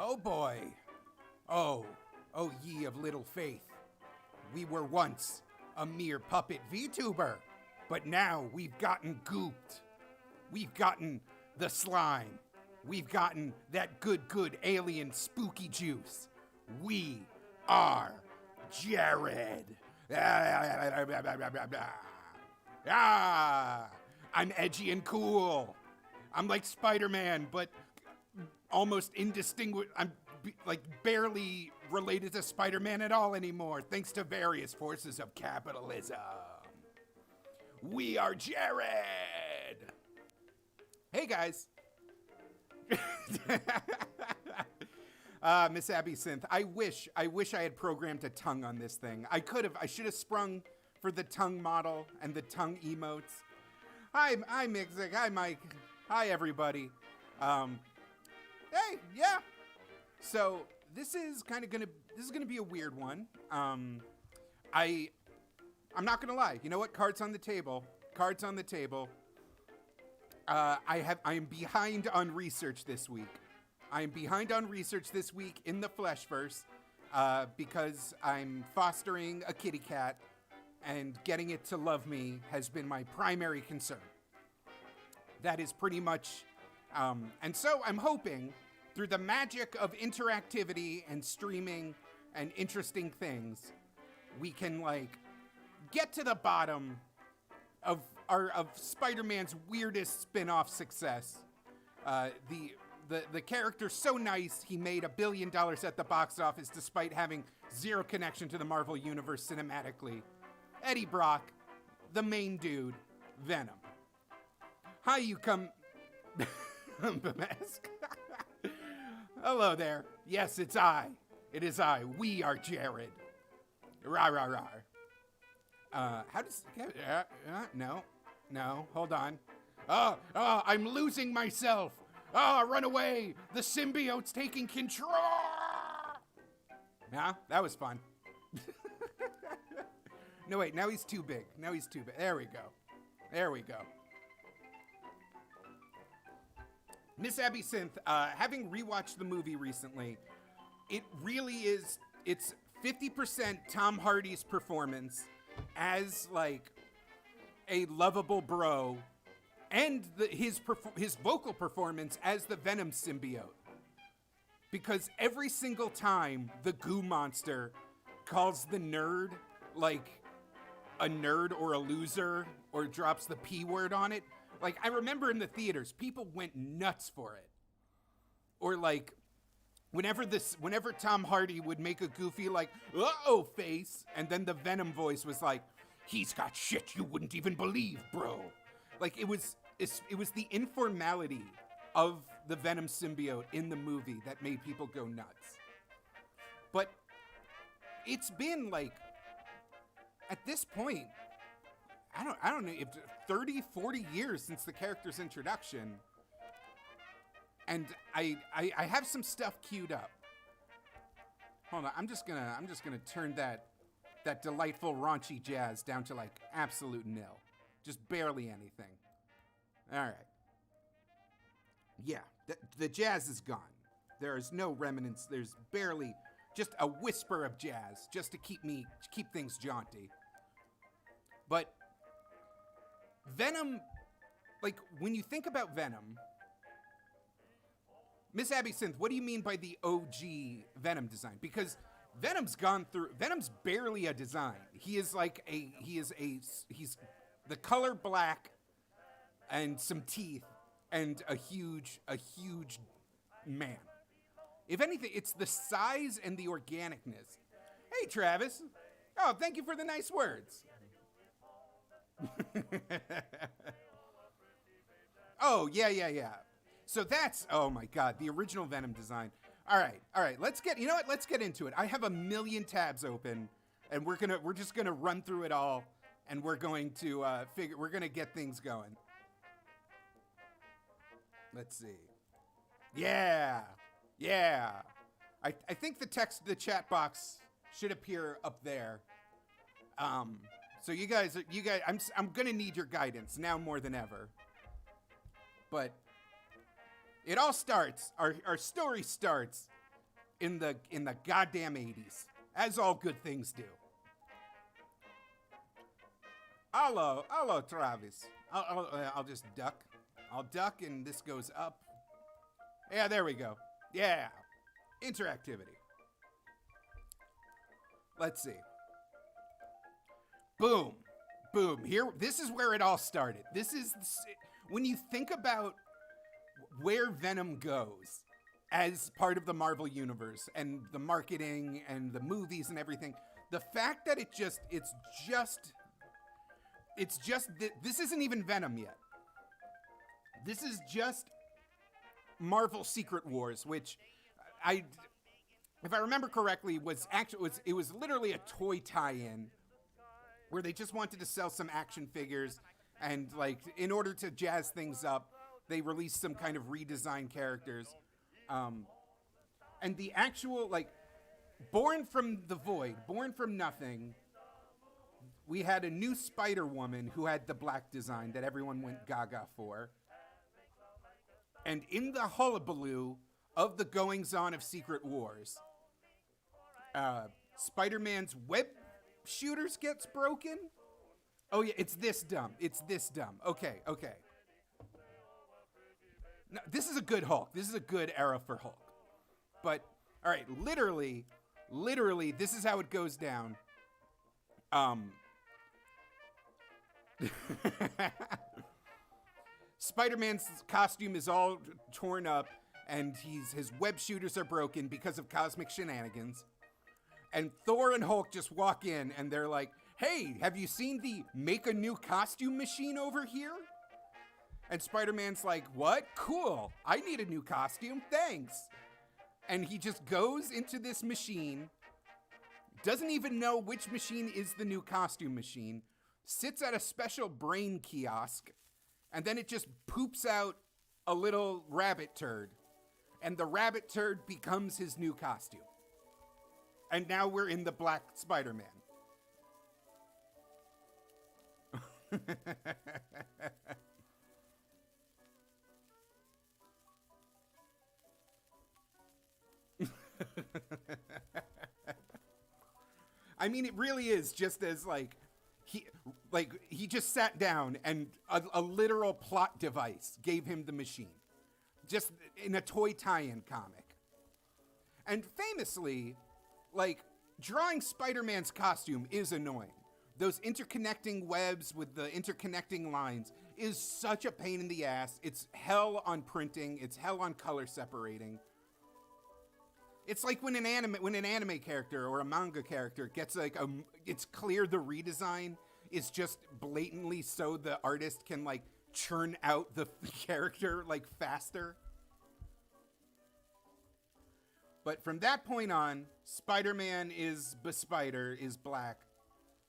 Oh boy. Oh ye of little faith. We were once a mere puppet VTuber, but now we've gotten gooped. We've gotten the slime. We've gotten that good alien spooky juice. We are Jared. I'm edgy and cool. I'm like Spider-Man, but almost indistinguishable. I'm like barely related to Spider-Man at all anymore, thanks to various forces of capitalism. We are Jared. Hey guys. Miss Abby Synth, I wish I had programmed a tongue on this thing. I should have sprung for the tongue model and the tongue emotes. Hi Mixig, hi Mike, hi everybody. Hey, yeah. So this is gonna be a weird one. I'm not gonna lie. You know what? Cards on the table. I am behind on research this week. in the Fleshverse because I'm fostering a kitty cat, and getting it to love me has been my primary concern. That is pretty much, and so I'm hoping through the magic of interactivity and streaming and interesting things, we can like get to the bottom of Spider-Man's weirdest spin-off success. The character's so nice he made $1 billion at the box office despite having zero connection to the Marvel Universe cinematically. Eddie Brock, the main dude, Venom. Hi, you come... Mask. Hello there. Yes, it's I. It is I. We are Jared. Rah. How does... No, hold on. I'm losing myself. Run away. The symbiote's taking control. Yeah, that was fun. No, wait, now he's too big. There we go. Miss Abby Synth, having rewatched the movie recently, it really is, it's 50% Tom Hardy's performance as, like, a lovable bro, and his vocal performance as the Venom symbiote. Because every single time the goo monster calls the nerd, like, a nerd or a loser, or drops the P word on it, like, I remember in the theaters, people went nuts for it. Or, like, whenever Tom Hardy would make a goofy, like, uh-oh face, and then the Venom voice was like, he's got shit you wouldn't even believe, bro. Like, it was the informality of the Venom symbiote in the movie that made people go nuts. But it's been, like, at this point, I don't know, if 30, 40 years since the character's introduction. And I have some stuff queued up. Hold on, I'm just gonna turn that delightful raunchy jazz down to like absolute nil. Just barely anything. All right. Yeah, the jazz is gone. There is no remnants. There's barely just a whisper of jazz just to keep things jaunty. But Venom, like, when you think about Venom, Miss Abby Synth, what do you mean by the OG Venom design? Because Venom's barely a design. He's the color black and some teeth and a huge man. If anything, it's the size and the organicness. Hey, Travis. Oh, thank you for the nice words. Oh, yeah. So that's, oh my God, the original Venom design. All right, let's get into it. I have a million tabs open, and we're just gonna run through it all, and we're going to we're gonna get things going. Let's see. Yeah. I think the chat box should appear up there. So you guys, I'm gonna need your guidance now more than ever. But it all starts, our story starts in the goddamn 80s, as all good things do. Hello, Travis. I'll just duck. I'll duck, and this goes up. Yeah, there we go. Yeah, interactivity. Let's see. Boom, boom. Here, this is where it all started. This is when you think about where Venom goes as part of the Marvel Universe and the marketing and the movies and everything. The fact that this isn't even Venom yet. This is just Marvel Secret Wars, which if I remember correctly, was literally a toy tie-in where they just wanted to sell some action figures, and like in order to jazz things up, they released some kind of redesigned characters. And the actual, like, born from the void, born from nothing, we had a new Spider-Woman who had the black design that everyone went gaga for. And in the hullabaloo of the goings-on of Secret Wars, Spider-Man's web shooters gets broken. Oh yeah, it's this dumb. Okay. No, this is a good Hulk. This is a good era for Hulk. But, all right, literally, this is how it goes down. Spider-Man's costume is all torn up, and his web shooters are broken because of cosmic shenanigans. And Thor and Hulk just walk in, and they're like, "Hey, have you seen the make a new costume machine over here?" And Spider-Man's like, "What? Cool. I need a new costume. Thanks." And he just goes into this machine, doesn't even know which machine is the new costume machine, sits at a special brain kiosk, and then it just poops out a little rabbit turd. And the rabbit turd becomes his new costume. And now we're in the Black Spider-Man. I mean, it really is just as he just sat down and a literal plot device gave him the machine, just in a toy tie-in comic. And famously, like, drawing Spider-Man's costume is annoying. Those interconnecting webs with the interconnecting lines is such a pain in the ass. It's hell on printing. It's hell on color separating. It's like when an anime character or a manga character gets it's clear the redesign is just blatantly so the artist can like churn out the character like faster. But from that point on, Spider-Man is black.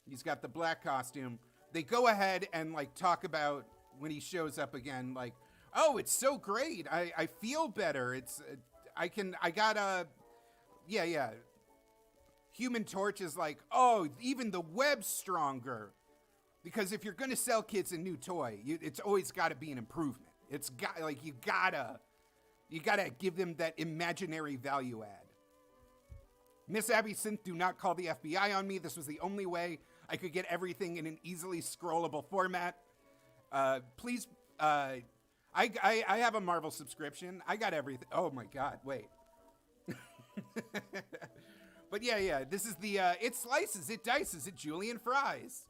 He's got the black costume. They go ahead and like talk about when he shows up again, like, "Oh, it's so great. I feel better. Yeah. Human Torch is like, "Oh, even the web's stronger." Because if you're going to sell kids a new toy, it's always got to be an improvement. It's got, like, you gotta give them that imaginary value add. Miss Abby Synth, do not call the FBI on me. This was the only way I could get everything in an easily scrollable format. Please, I have a Marvel subscription. I got everything. Oh my God, wait. But yeah, this is the, it slices, it dices, it julienne fries.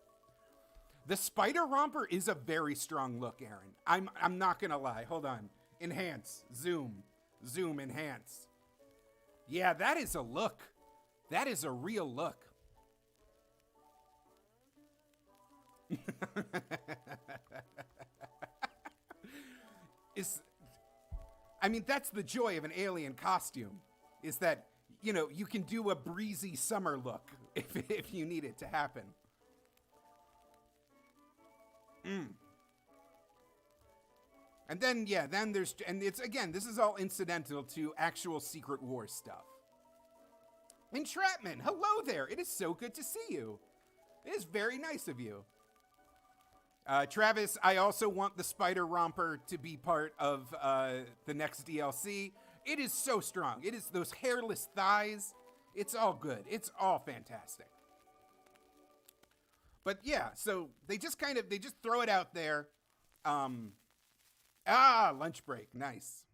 The Spider Romper is a very strong look, Aaron. I'm not gonna lie. Hold on. Enhance, zoom, enhance. Yeah, that is a look. That is a real look. That's the joy of an alien costume, is that, you know, you can do a breezy summer look if you need it to happen. And then, this is all incidental to actual Secret Wars stuff. Entrapment, hello there. It is so good to see you. It is very nice of you. Travis, I also want the Spider Romper to be part of the next DLC. It is so strong. It is those hairless thighs. It's all good. It's all fantastic. But yeah, so they just throw it out there. Lunch break. Nice.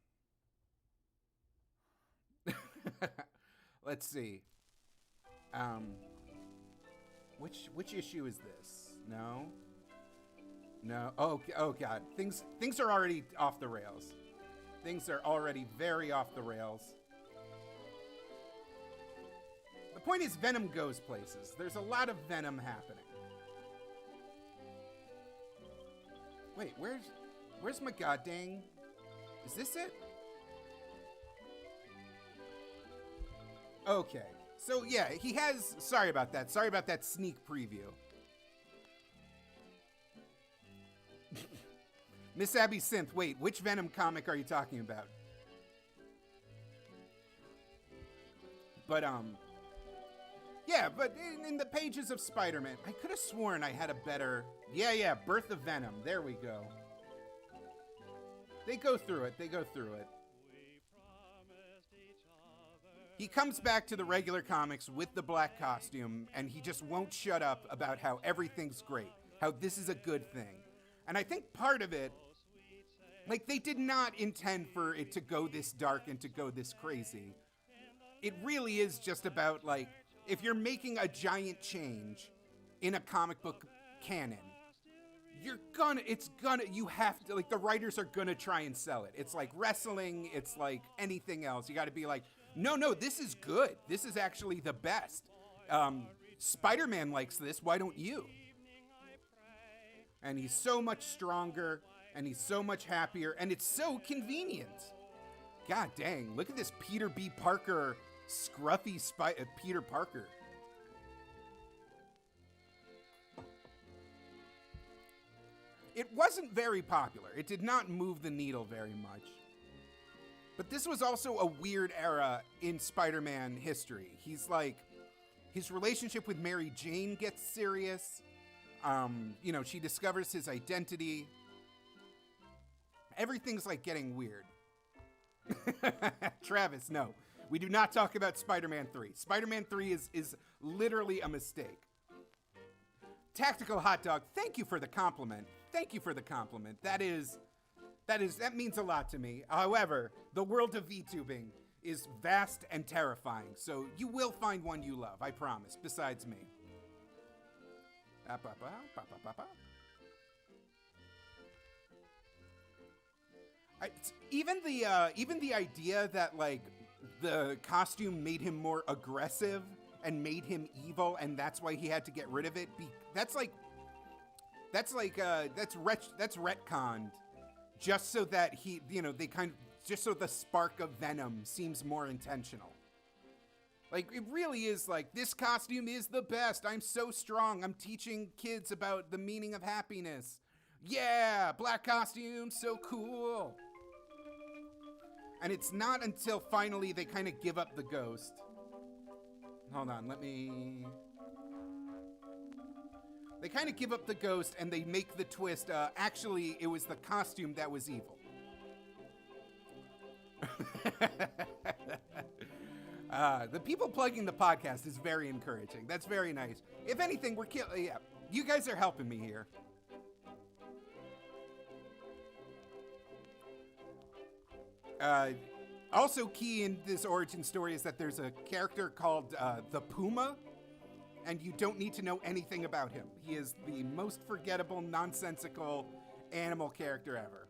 Let's see. Which issue is this? No. Oh God. Things are already off the rails. Things are already very off the rails. The point is, Venom goes places. There's a lot of Venom happening. Wait, where's my goddamn? Is this it? Okay. So yeah, he has. Sorry about that. Sorry about that sneak preview. Miss Abby Synth, wait, which Venom comic are you talking about? But yeah, but in the pages of Spider-Man, I could have sworn I had a better. Yeah, Birth of Venom. There we go. They go through it. He comes back to the regular comics with the black costume, and he just won't shut up about how everything's great, how this is a good thing. And I think part of it, like, they did not intend for it to go this dark and to go this crazy. It really is just about, like, if you're making a giant change in a comic book canon, you have to, like, the writers are gonna try and sell it. It's like wrestling, it's like anything else. You gotta be like, no, this is good. This is actually the best. Spider-Man likes this, why don't you? And he's so much stronger, and he's so much happier, and it's so convenient. God dang, look at this Peter B. Parker, scruffy Peter Parker. It wasn't very popular. It did not move the needle very much. But this was also a weird era in Spider-Man history. He's like, his relationship with Mary Jane gets serious. She discovers his identity. Everything's like getting weird. Travis, no. We do not talk about Spider-Man 3. Spider-Man 3 is literally a mistake. Tactical Hot Dog, thank you for the compliment. That means a lot to me. However, the world of VTubing is vast and terrifying, so you will find one you love, I promise, besides me. Even the idea that, like, the costume made him more aggressive and made him evil, and that's why he had to get rid of it. That's retconned, just so that just so the spark of Venom seems more intentional. Like, it really is like, this costume is the best. I'm so strong. I'm teaching kids about the meaning of happiness. Yeah, black costume, so cool. And it's not until finally they kind of give up the ghost. Hold on, They kind of give up the ghost and they make the twist. Actually, it was the costume that was evil. The people plugging the podcast is very encouraging. That's very nice. If anything, yeah, you guys are helping me here. Also key in this origin story is that there's a character called the Puma, and you don't need to know anything about him. He is the most forgettable, nonsensical animal character ever.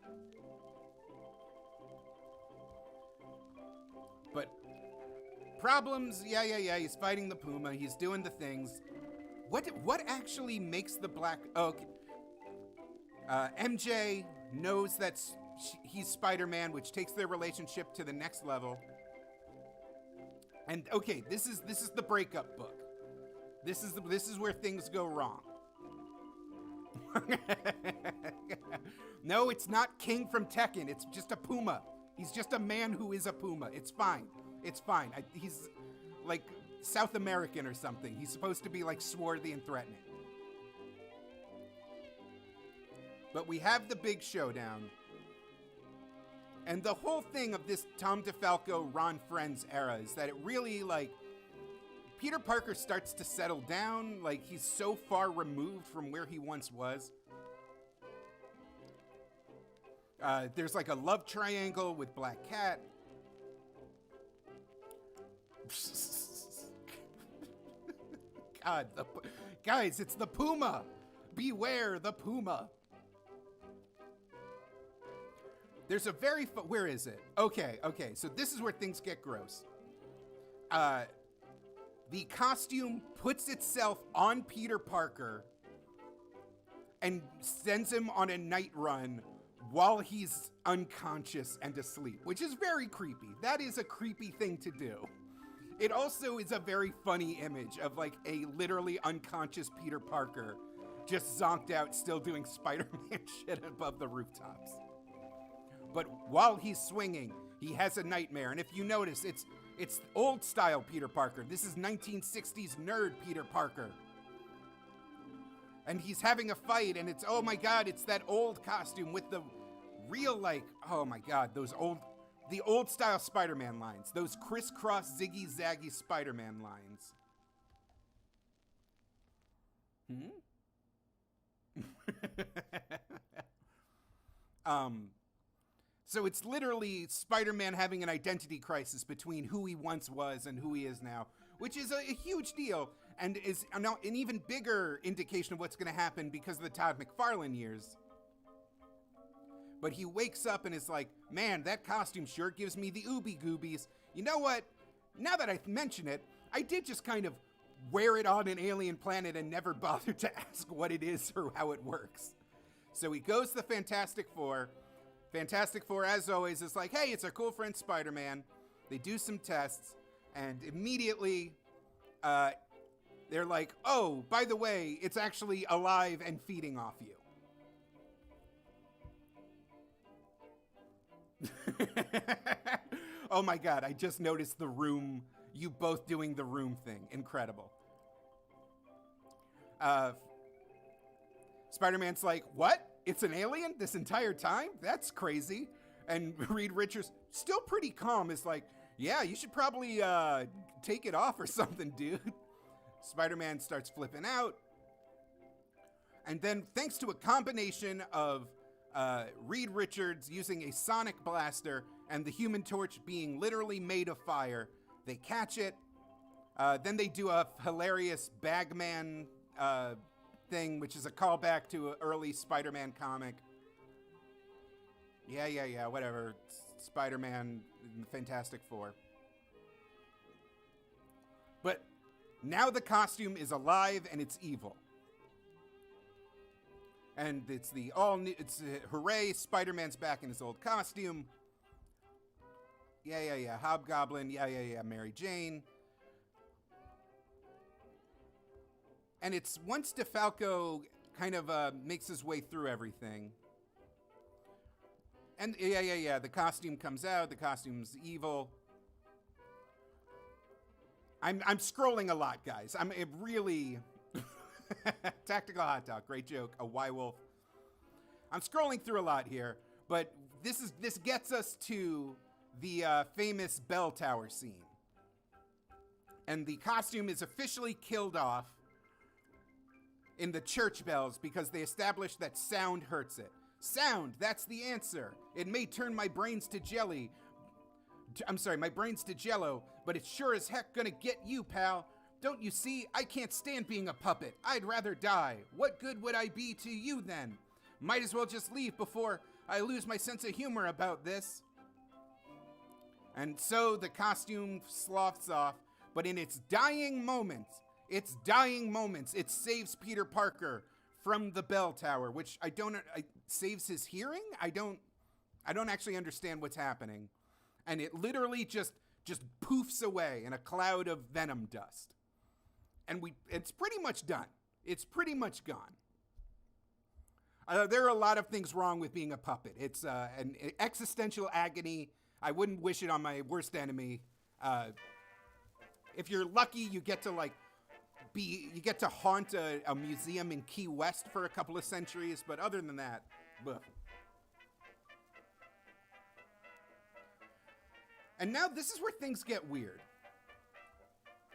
But problems, yeah, he's fighting the Puma, he's doing the things. What actually makes the black... Okay. MJ knows that he's Spider-Man, which takes their relationship to the next level. And okay, this is the breakup book. This is where things go wrong. No, it's not King from Tekken. It's just a Puma. He's just a man who is a Puma. It's fine. He's like South American or something. He's supposed to be like swarthy and threatening. But we have the big showdown. And the whole thing of this Tom DeFalco, Ron Friends era is that it really, like, Peter Parker starts to settle down. Like, he's so far removed from where he once was. There's like a love triangle with Black Cat. God, guys, it's the Puma. Beware the Puma. There's a very, where is it? Okay, so this is where things get gross. The costume puts itself on Peter Parker and sends him on a night run while he's unconscious and asleep, which is very creepy. That is a creepy thing to do. It also is a very funny image of like a literally unconscious Peter Parker just zonked out, still doing Spider-Man shit above the rooftops. But while he's swinging, he has a nightmare. And if you notice, it's old style Peter Parker. This is 1960s nerd Peter Parker. And he's having a fight, and it's, oh my God, it's that old costume with the real, like, oh my God, the old style Spider-Man lines. Those crisscross ziggy zaggy Spider-Man lines. So it's literally Spider-Man having an identity crisis between who he once was and who he is now, which is a huge deal and is now an even bigger indication of what's going to happen because of the Todd McFarlane years. But he wakes up and is like, man, that costume sure gives me the ooby goobies. You know what? Now that I mention it, I did just kind of wear it on an alien planet and never bothered to ask what it is or how it works. So he goes to the Fantastic Four. Fantastic Four, as always, is like, hey, it's our cool friend Spider-Man. They do some tests, and immediately they're like, oh, by the way, it's actually alive and feeding off you. Oh my God, I just noticed the room, you both doing the room thing. Incredible. Spider-Man's like, what? It's an alien this entire time? That's crazy. And Reed Richards, still pretty calm, is like, yeah, you should probably take it off or something, dude. Spider-Man starts flipping out. And then, thanks to a combination of Reed Richards using a sonic blaster and the Human Torch being literally made of fire, they catch it. Then they do a hilarious Bagman thing, which is a callback to an early Spider-Man comic. Yeah, whatever. Spider-Man, Fantastic Four. But now the costume is alive and it's evil. And it's hooray, Spider-Man's back in his old costume. Yeah, Hobgoblin, yeah, Mary Jane. And it's once DeFalco kind of makes his way through everything. And yeah, the costume comes out, the costume's evil. I'm scrolling a lot, guys. I'm really... Tactical hot dog, great joke. A Y-wolf. I'm scrolling through a lot here, but this gets us to the famous bell tower scene. And the costume is officially killed off in the church bells because they established that sound hurts it. Sound, that's the answer. It may turn my brains to jelly. My brains to jello, but it's sure as heck gonna get you, pal. Don't you see? I can't stand being a puppet. I'd rather die. What good would I be to you then? Might as well just leave before I lose my sense of humor about this. And so the costume sloughs off, but in its dying moments, it saves Peter Parker from the bell tower, which saves his hearing? I don't actually understand what's happening. And it literally just poofs away in a cloud of Venom dust. And it's pretty much done. It's pretty much gone. There are a lot of things wrong with being a puppet. It's an existential agony. I wouldn't wish it on my worst enemy. If you're lucky, you get to haunt a museum in Key West for a couple of centuries, but other than that, bleh. And now this is where things get weird.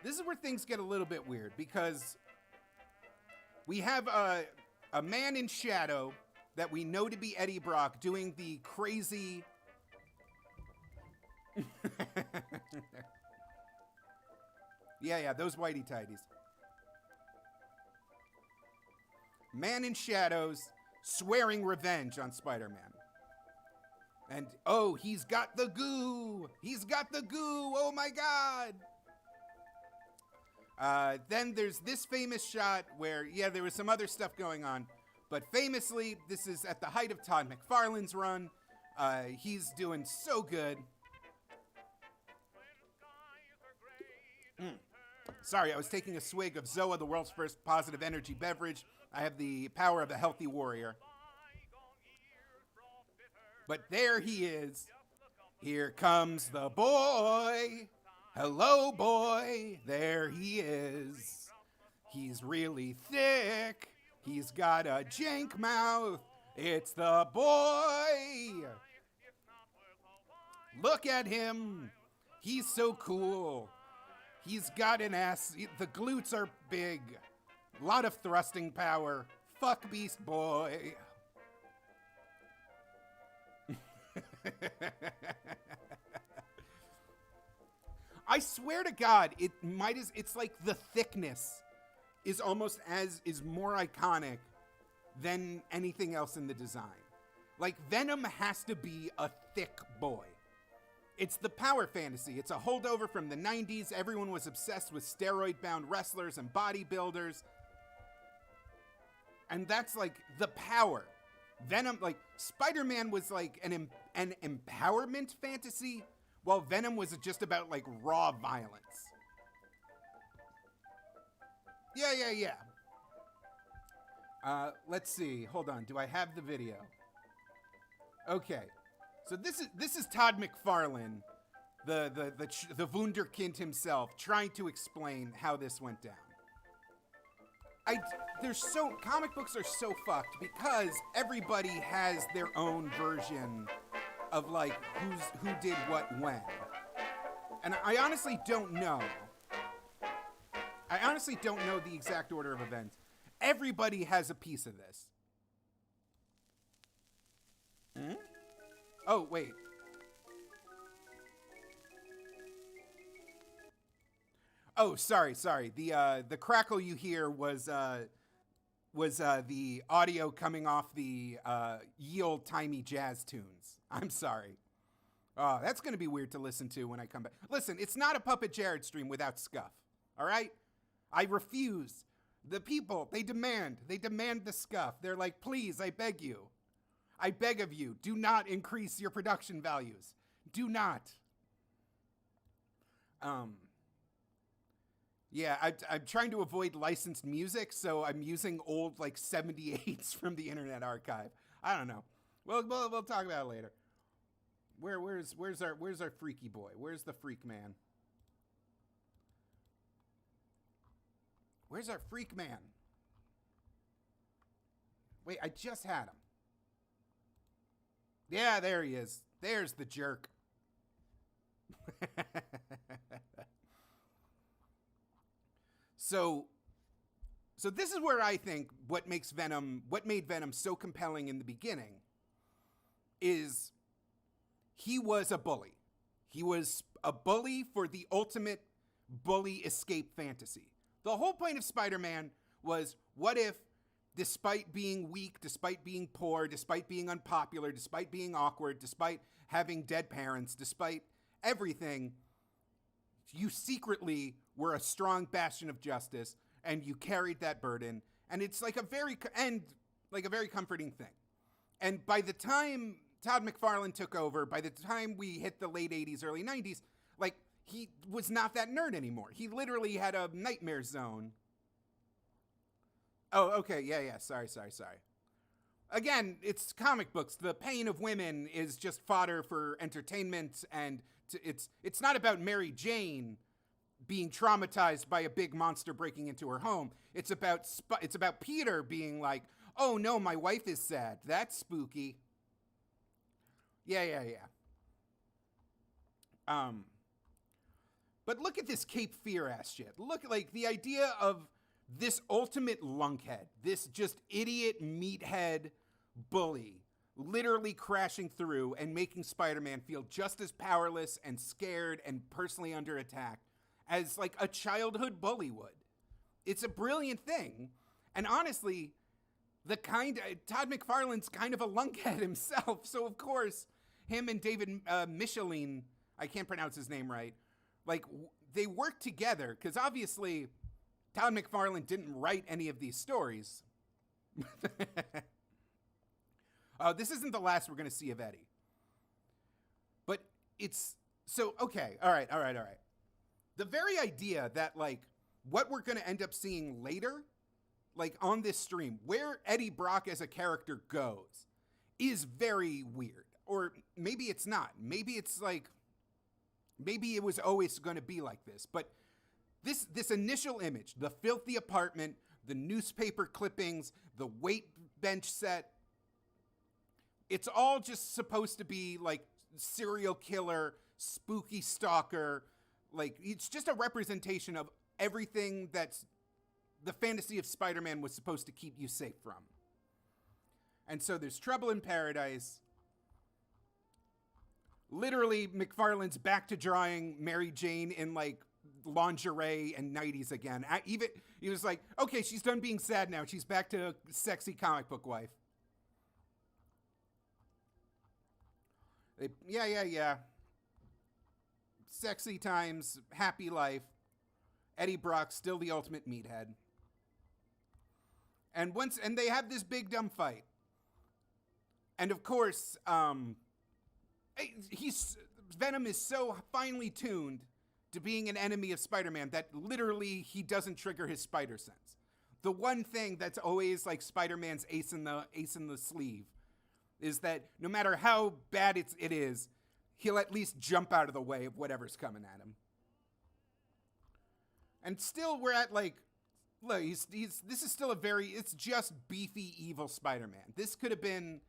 This is where things get a little bit weird because we have a man in shadow that we know to be Eddie Brock doing the crazy... yeah, those whitey tighties. Man in shadows swearing revenge on Spider-Man. And, oh, he's got the goo! He's got the goo! Oh my god! Then there's this famous shot where, yeah, there was some other stuff going on. But famously, this is at the height of Todd McFarlane's run. He's doing so good. Sorry, I was taking a swig of Zoa, the world's first positive energy beverage. I have the power of a healthy warrior. But there he is. Here comes the boy. Hello, boy. There he is. He's really thick. He's got a jank mouth. It's the boy. Look at him. He's so cool. He's got an ass. The glutes are big. A lot of thrusting power. Fuck Beast Boy. I swear to God, it's like the thickness is more iconic than anything else in the design. Like Venom has to be a thick boy. It's the power fantasy. It's a holdover from the 90s. Everyone was obsessed with steroid-bound wrestlers and bodybuilders. And that's like the power. Venom, like Spider-Man was like an empowerment fantasy, while Venom was just about like raw violence. Yeah. Let's see. Hold on. Do I have the video? Okay. So this is Todd McFarlane, the Wunderkind himself, trying to explain how this went down. Comic books are so fucked because everybody has their own version of like who did what when. And I honestly don't know. The exact order of events. Everybody has a piece of this. Oh, wait. Oh, sorry. The crackle you hear was the audio coming off the ye old timey jazz tunes. I'm sorry. Oh, that's going to be weird to listen to when I come back. Listen, it's not a PuppetJared stream without scuff. All right? I refuse. The people, they demand the scuff. They're like, please, I beg you. I beg of you, do not increase your production values. Do not. Yeah, I'm trying to avoid licensed music, so I'm using old like 78s from the Internet Archive. I don't know. We'll talk about it later. Where's our freaky boy? Where's the freak man? Where's our freak man? Wait, I just had him. Yeah, there he is. There's the jerk. So this is where I think what made Venom so compelling in the beginning is he was a bully. He was a bully for the ultimate bully escape fantasy. The whole point of Spider-Man was, what if, despite being weak, despite being poor, despite being unpopular, despite being awkward, despite having dead parents, despite everything, you secretly were a strong bastion of justice and you carried that burden. And it's like a very comforting thing. And by the time Todd McFarlane took over, by the time we hit the late 80s, early 90s, like he was not that nerd anymore. He literally had a nightmare zone. Oh, okay. Yeah. Sorry. Again, it's comic books. The pain of women is just fodder for entertainment, and it's not about Mary Jane being traumatized by a big monster breaking into her home. It's about Peter being like, "Oh no, my wife is sad. That's spooky." Yeah. Um, but look at this Cape Fear ass shit. Look, like, the idea of this ultimate lunkhead, this just idiot meathead bully, literally crashing through and making Spider-Man feel just as powerless and scared and personally under attack as, like, a childhood bully would. It's a brilliant thing. And honestly, Todd McFarlane's kind of a lunkhead himself. So, of course, him and David Michelin, I can't pronounce his name right, like, they work together because obviously Todd McFarlane didn't write any of these stories. This isn't the last we're going to see of Eddie. But it's so, okay. All right. The very idea that, like, what we're going to end up seeing later, like, on this stream, where Eddie Brock as a character goes, is very weird. Or maybe it's not. Maybe it's like, maybe it was always going to be like this. But this initial image, the filthy apartment, the newspaper clippings, the weight bench set, it's all just supposed to be like serial killer, spooky stalker. Like, it's just a representation of everything that's the fantasy of Spider-Man was supposed to keep you safe from. And so there's trouble in paradise. Literally, McFarlane's back to drawing Mary Jane in, like, lingerie and nighties again. He was like, okay, she's done being sad now. She's back to sexy comic book wife. Yeah. Sexy times, happy life. Eddie Brock still the ultimate meathead. And they have this big dumb fight. And of course, Venom is so finely tuned to being an enemy of Spider-Man that literally he doesn't trigger his spider sense. The one thing that's always like Spider-Man's ace in the sleeve is that no matter how bad it is, he'll at least jump out of the way of whatever's coming at him. And still, we're at, like, look, this is still it's just beefy, evil Spider-Man. This could have been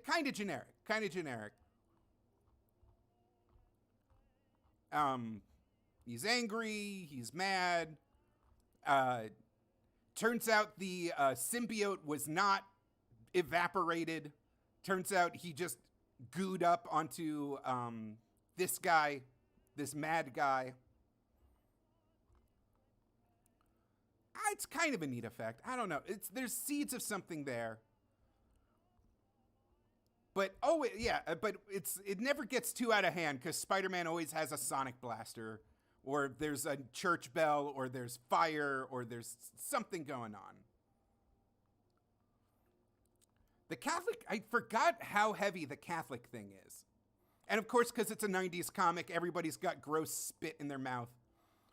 kind of generic. He's angry, he's mad. Turns out the symbiote was not evaporated. Turns out he just gooed up onto this guy, this mad guy. It's kind of a neat effect. I don't know. There's seeds of something there. But it never gets too out of hand because Spider-Man always has a sonic blaster, or there's a church bell, or there's fire, or there's something going on. I forgot how heavy the Catholic thing is. And of course, because it's a 90s comic, everybody's got gross spit in their mouth,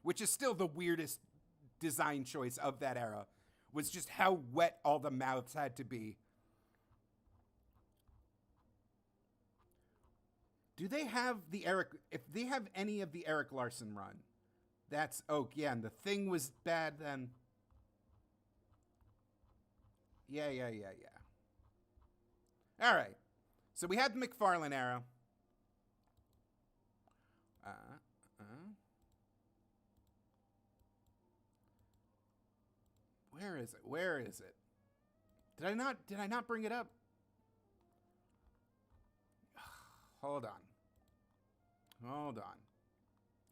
which is still the weirdest design choice of that era, was just how wet all the mouths had to be. Do they have if they have any of the Eric Larson run, that's, and the Thing was bad then. Yeah. All right. So we had the McFarlane era. Where is it? Did I not bring it up? Hold on.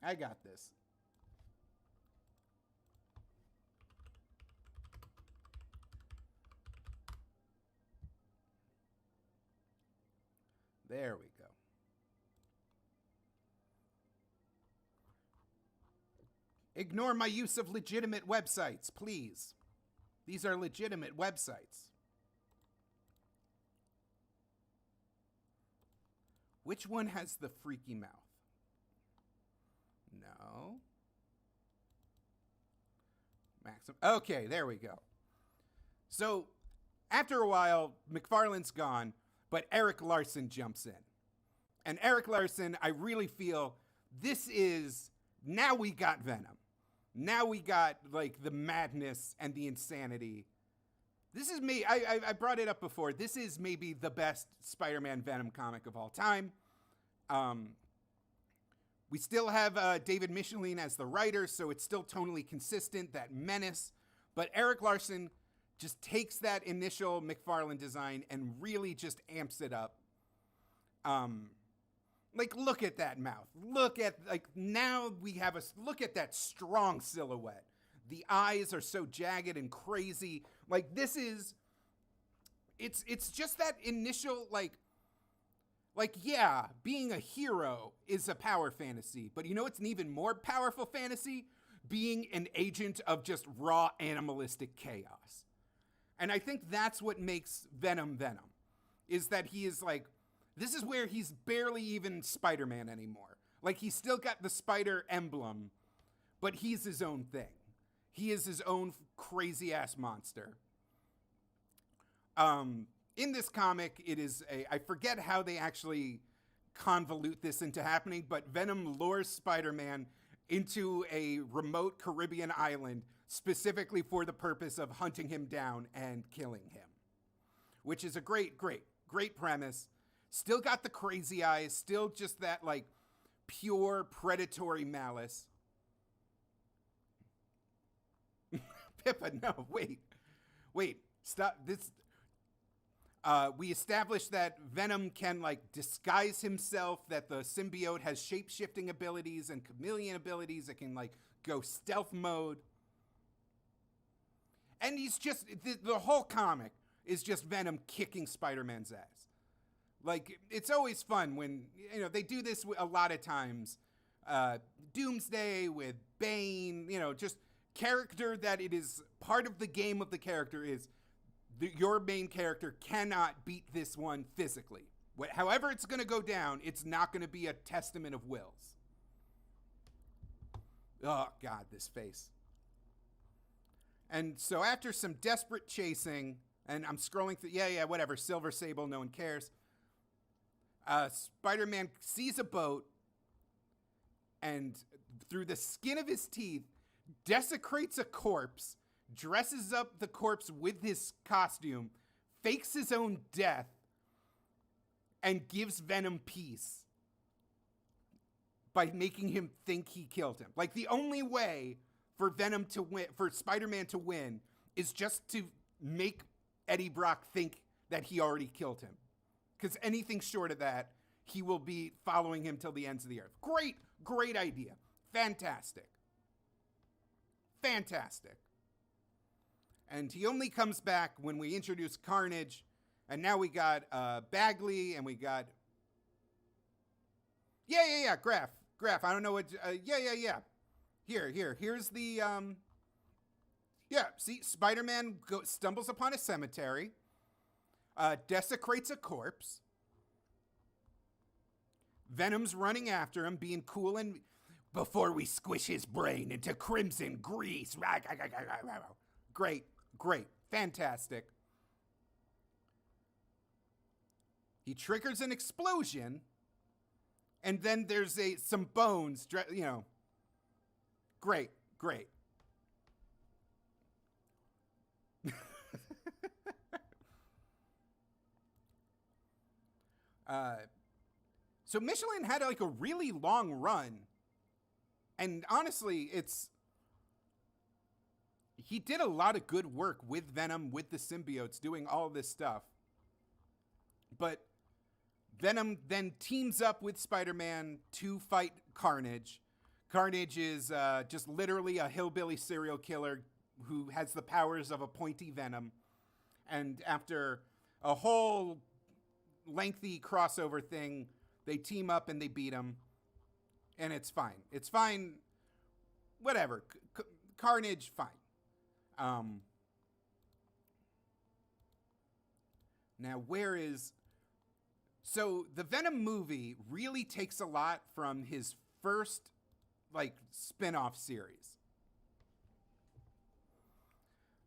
I got this. There we go. Ignore my use of legitimate websites, please. These are legitimate websites. Which one has the freaky mouth? No. Maxim. Okay, there we go. So, after a while, McFarlane's gone, but Eric Larson jumps in. And Eric Larson, I really feel now we got Venom. Now we got, like, the madness and the insanity. This is me. I brought it up before. This is maybe the best Spider-Man Venom comic of all time. We still have David Michelin as the writer, so it's still tonally consistent, that menace. But Eric Larson just takes that initial McFarlane design and really just amps it up. Like, look at that mouth. Look at, like, now we have look at that strong silhouette. The eyes are so jagged and crazy. Like, this is, it's just that initial, like, yeah, being a hero is a power fantasy. But you know what's an even more powerful fantasy? Being an agent of just raw animalistic chaos. And I think that's what makes Venom Venom, is that he is like, this is where he's barely even Spider-Man anymore. Like, he's still got the spider emblem, but he's his own thing. He is his own crazy-ass monster. In this comic, it is I forget how they actually convolute this into happening, but Venom lures Spider-Man into a remote Caribbean island specifically for the purpose of hunting him down and killing him, which is a great premise. Still got the crazy eyes, still just that, like, pure predatory malice. Pippa, no, wait, stop this. We established that Venom can, like, disguise himself, that the symbiote has shape-shifting abilities and chameleon abilities. It can, like, go stealth mode. And he's just, the whole comic is just Venom kicking Spider-Man's ass. Like, it's always fun when, you know, they do this a lot of times. Doomsday with Bane, you know, just character that it is part of the game of the character is your main character cannot beat this one physically. However it's going to go down, it's not going to be a testament of wills. Oh, God, this face. And so after some desperate chasing, and I'm scrolling through, whatever, Silver Sable, no one cares. Spider-Man sees a boat and through the skin of his teeth desecrates a corpse, dresses up the corpse with his costume, fakes his own death, and gives Venom peace by making him think he killed him. Like, the only way for Venom to win, for Spider-Man to win, is just to make Eddie Brock think that he already killed him. Because anything short of that, he will be following him till the ends of the earth. Great idea. Fantastic. And he only comes back when we introduce Carnage. And now we got Bagley, and we got... Graf. I don't know what... Here's the... see, Spider-Man stumbles upon a cemetery, desecrates a corpse. Venom's running after him, being cool, and before we squish his brain into crimson grease. Great. Fantastic. He triggers an explosion, and then there's some bones, you know. Great. So Michelin had like a really long run, and honestly, he did a lot of good work with Venom, with the symbiotes, doing all this stuff. But Venom then teams up with Spider-Man to fight Carnage. Carnage is just literally a hillbilly serial killer who has the powers of a pointy venom. And after a whole lengthy crossover thing, they team up and they beat him. And it's fine. Whatever. Carnage, fine. Now, so the Venom movie really takes a lot from his first, like, spin-off series.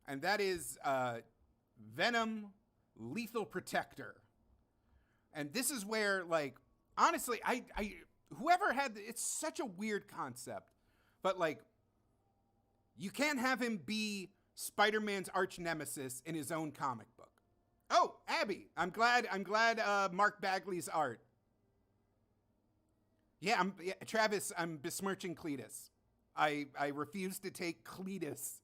And that is Venom Lethal Protector. And this is where, like, honestly, I whoever had, it's such a weird concept, but, like, you can't have him be Spider-Man's arch nemesis in his own comic book. Oh, Abby, I'm glad Mark Bagley's art. Travis, I'm besmirching Cletus. I refuse to take Cletus,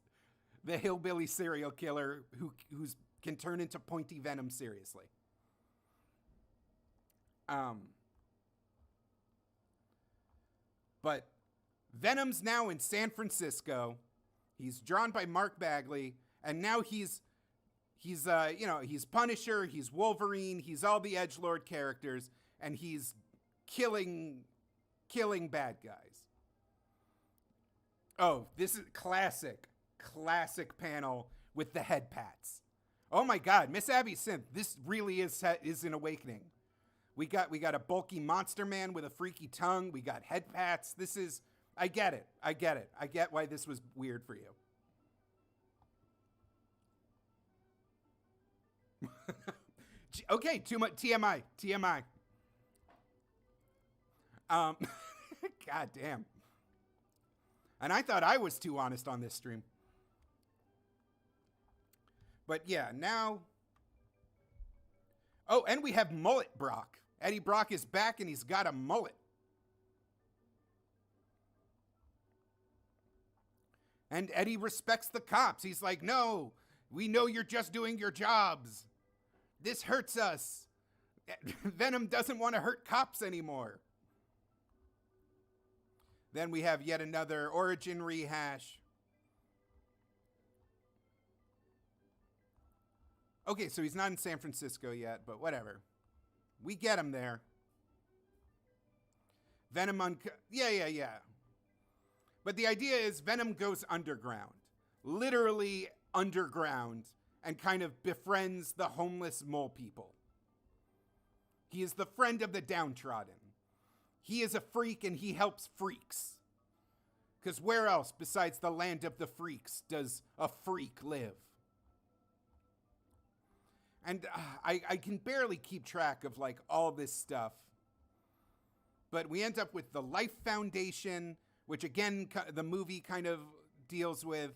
the hillbilly serial killer who's can turn into pointy Venom, seriously. But Venom's now in San Francisco. He's drawn by Mark Bagley, and now he's Punisher, he's Wolverine, he's all the edgelord characters, and he's killing bad guys. Oh, this is classic panel with the head pats. Oh my God, Miss Abby Synth, this really is an awakening. We got a bulky monster man with a freaky tongue. We got head pats. I get it. I get why this was weird for you. Okay, too much TMI. God damn. And I thought I was too honest on this stream. But yeah, now. Oh, and we have Mullet Brock. Eddie Brock is back and he's got a mullet. And Eddie respects the cops. He's like, no, we know you're just doing your jobs. This hurts us. Venom doesn't want to hurt cops anymore. Then we have yet another origin rehash. Okay, so he's not in San Francisco yet, but whatever. We get him there. Venom yeah. But the idea is Venom goes underground. Literally underground. And kind of befriends the homeless mole people. He is the friend of the downtrodden. He is a freak and he helps freaks. Because where else besides the land of the freaks does a freak live? And I can barely keep track of like all this stuff. But we end up with the Life Foundation, which again, the movie kind of deals with.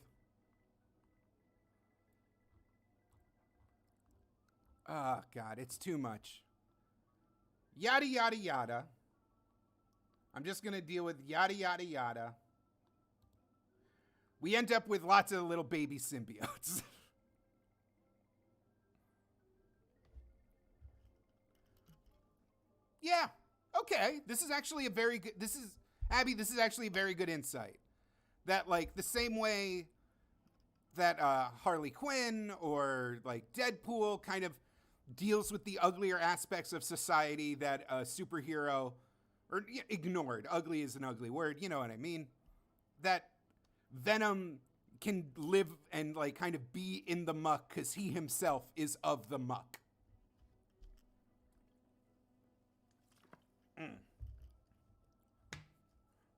Oh, God, it's too much. Yada, yada, yada. I'm just going to deal with yada, yada, yada. We end up with lots of little baby symbiotes. Yeah, okay. This is actually a very good... This is actually a very good insight. That, like, the same way that Harley Quinn or, like, Deadpool kind of deals with the uglier aspects of society that a superhero, or ignored, ugly is an ugly word, you know what I mean, that Venom can live and like kind of be in the muck because he himself is of the muck.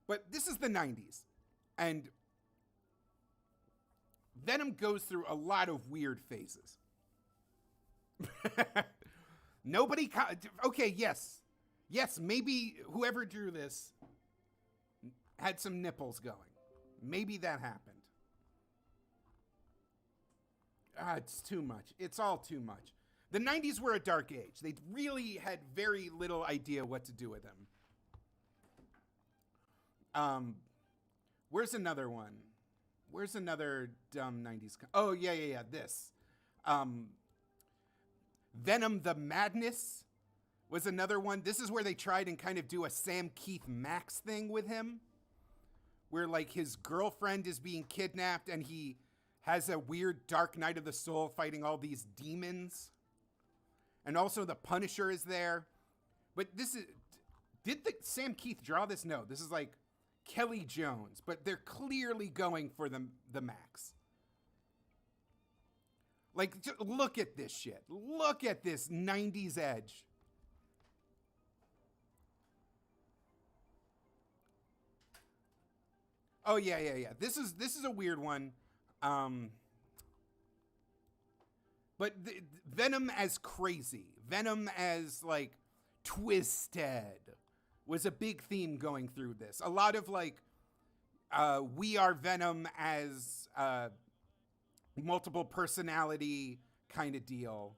But this is the 90s, and Venom goes through a lot of weird phases. Okay, yes, maybe whoever drew this had some nipples going. Maybe that happened. It's too much. It's all too much. The 90s were a dark age. They really had very little idea what to do with them. Where's another one? Where's another dumb 90s? Oh, yeah. This. Venom the Madness was another one. This is where they tried and kind of do a Sam Keith Max thing with him. Where, like, his girlfriend is being kidnapped and he has a weird dark night of the soul fighting all these demons. And also the Punisher is there. But this is... Did Sam Keith draw this? No, this is like Kelly Jones. But they're clearly going for the Max. Like, just look at this shit. Look at this 90s edge. Oh, yeah. This is a weird one. But Venom as crazy. Venom as, like, twisted was a big theme going through this. A lot of, like, we are Venom as multiple personality kind of deal.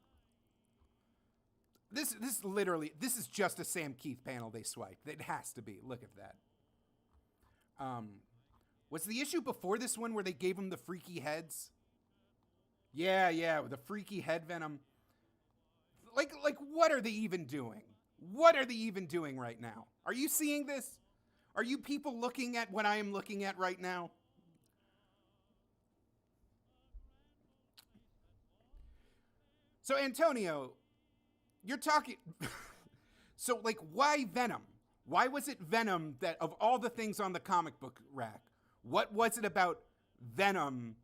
This literally, this is just a Sam Keith panel they swiped. It has to be. Look at that. Was the issue before this one where they gave him the freaky heads? Yeah, the freaky head Venom. Like, what are they even doing? What are they even doing right now? Are you seeing this? Are you people looking at what I am looking at right now? So, Antonio, you're talking... So, like, why Venom? Why was it Venom that, of all the things on the comic book rack, what was it about Venom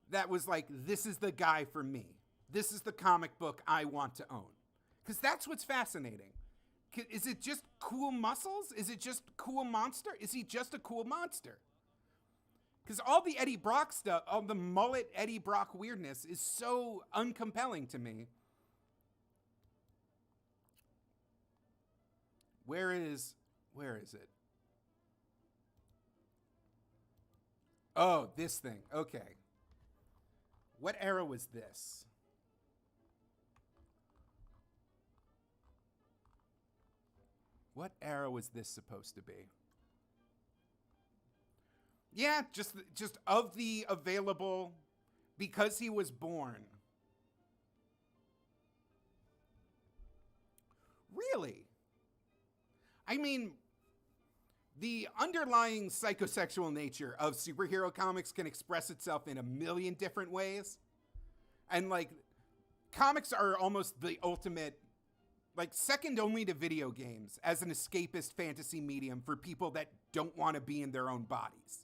that was like, this is the guy for me? This is the comic book I want to own? Because that's what's fascinating. Is it just cool muscles? Is it just cool monster? Is he just a cool monster? Because all the Eddie Brock stuff, all the mullet Eddie Brock weirdness is so uncompelling to me. Where is it? Oh, this thing. Okay. What era was this? What era was this supposed to be? Yeah, just of the available, because he was born. Really? I mean, the underlying psychosexual nature of superhero comics can express itself in a million different ways. And, like, comics are almost the ultimate, like, second only to video games as an escapist fantasy medium for people that don't want to be in their own bodies.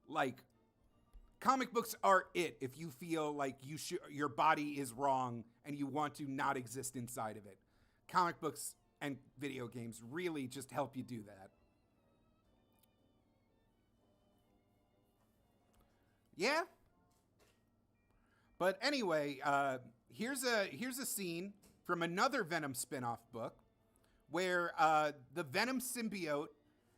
Like, comic books are it if you feel like your body is wrong and you want to not exist inside of it. Comic books and video games really just help you do that. Yeah. But anyway, here's a scene from another Venom spin-off book where the Venom symbiote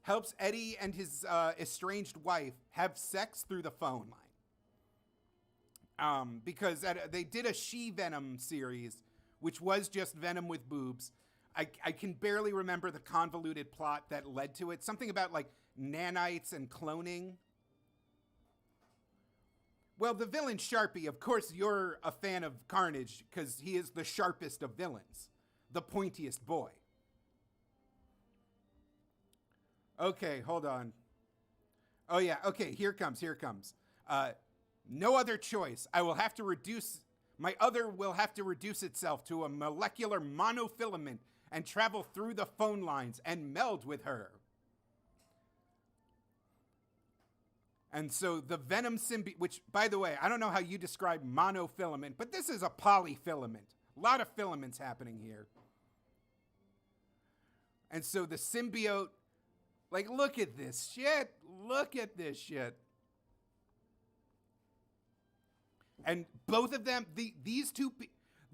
helps Eddie and his estranged wife have sex through the phone line. Because they did a She-Venom series, which was just Venom with boobs. I can barely remember the convoluted plot that led to it. Something about, like, nanites and cloning. Well, the villain Sharpie, of course you're a fan of Carnage because he is the sharpest of villains. The pointiest boy. Okay, hold on. Oh yeah, okay, here comes. No other choice. My other will have to reduce itself to a molecular monofilament and travel through the phone lines and meld with her. And so the Venom symbiote, which, by the way, I don't know how you describe monofilament, but this is a polyfilament. A lot of filaments happening here. And so the symbiote, like, look at this shit. And both of them, these two,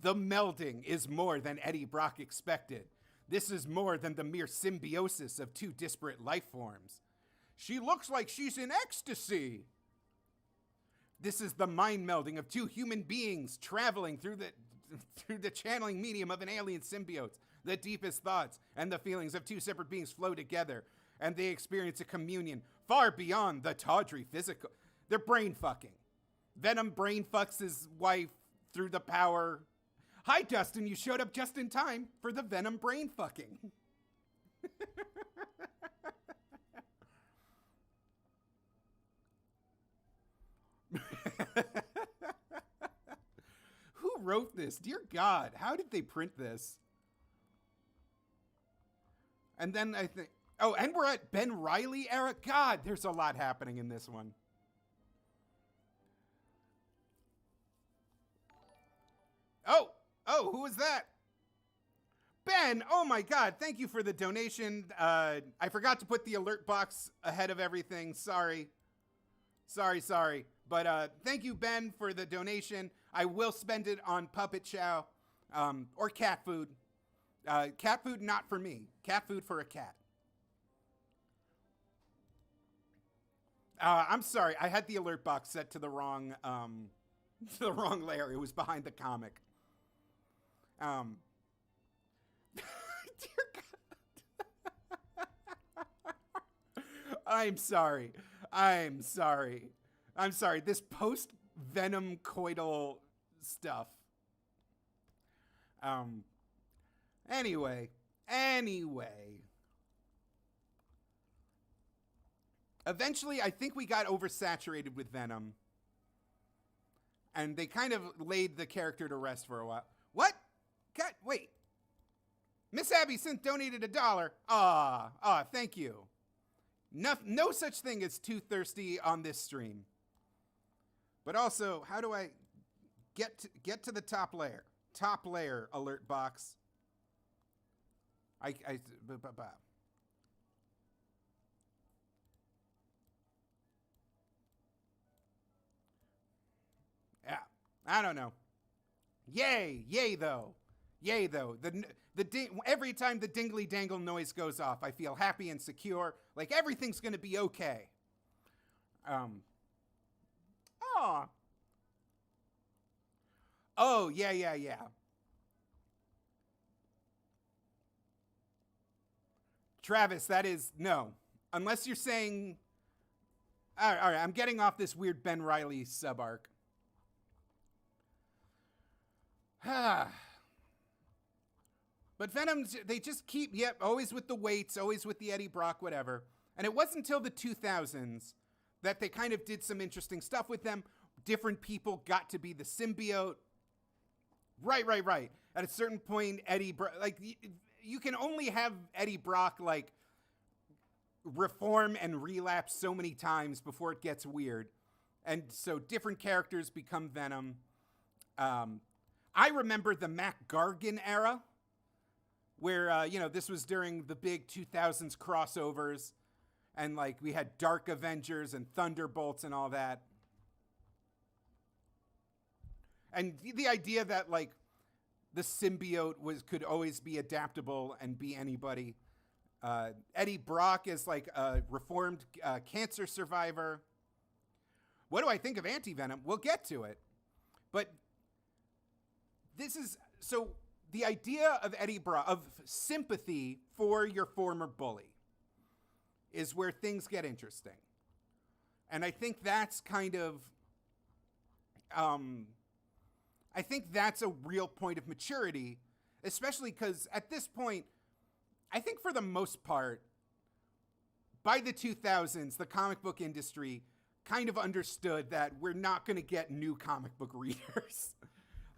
the melding is more than Eddie Brock expected. This is more than the mere symbiosis of two disparate life forms. She looks like she's in ecstasy. This is the mind melding of two human beings traveling through the channeling medium of an alien symbiote. The deepest thoughts and the feelings of two separate beings flow together, and they experience a communion far beyond the tawdry physical. They're brain fucking. Venom brain fucks his wife through the power. Hi, Dustin, you showed up just in time for the Venom brain fucking. Who wrote this? Dear God, how did they print this? And then I think, oh, and we're at Ben Reilly era. God, there's a lot happening in this one. Oh, who was that? Ben, oh my God, thank you for the donation. I forgot to put the alert box ahead of everything. Sorry. But thank you, Ben, for the donation. I will spend it on puppet chow or cat food. Cat food not for me. Cat food for a cat. I'm sorry. I had the alert box set to the wrong layer. It was behind the comic. I'm sorry. I'm sorry. I'm sorry. This post-Venom coital stuff. Anyway. Eventually, I think we got oversaturated with Venom. And they kind of laid the character to rest for a while. What? God, wait. Miss Abby Synth donated $1. Thank you. No such thing as too thirsty on this stream. But also, how do I get to the top layer? Top layer alert box. Yeah, I don't know. Yay though. Every time the dingly dangle noise goes off, I feel happy and secure, like everything's gonna be okay. Oh, yeah. Travis, that is no. Unless you're saying, all right, I'm getting off this weird Ben Reilly sub arc. But Venom's, they just keep, always with the weights, always with the Eddie Brock, whatever. And it wasn't until the 2000s that they kind of did some interesting stuff with them. Different people got to be the symbiote. Right. At a certain point, Eddie Brock, like, you can only have Eddie Brock, like, reform and relapse so many times before it gets weird. And so different characters become Venom. I remember the Mac Gargan era, where, this was during the big 2000s crossovers. And, like, we had Dark Avengers and Thunderbolts and all that. And the idea that, like, the symbiote could always be adaptable and be anybody. Eddie Brock is, like, a reformed cancer survivor. What do I think of Anti-Venom? We'll get to it. But this is... So the idea of Eddie Brock, of sympathy for your former bully, is where things get interesting. And I think that's kind of... I think that's a real point of maturity, especially because at this point, I think for the most part, by the 2000s, the comic book industry kind of understood that we're not going to get new comic book readers.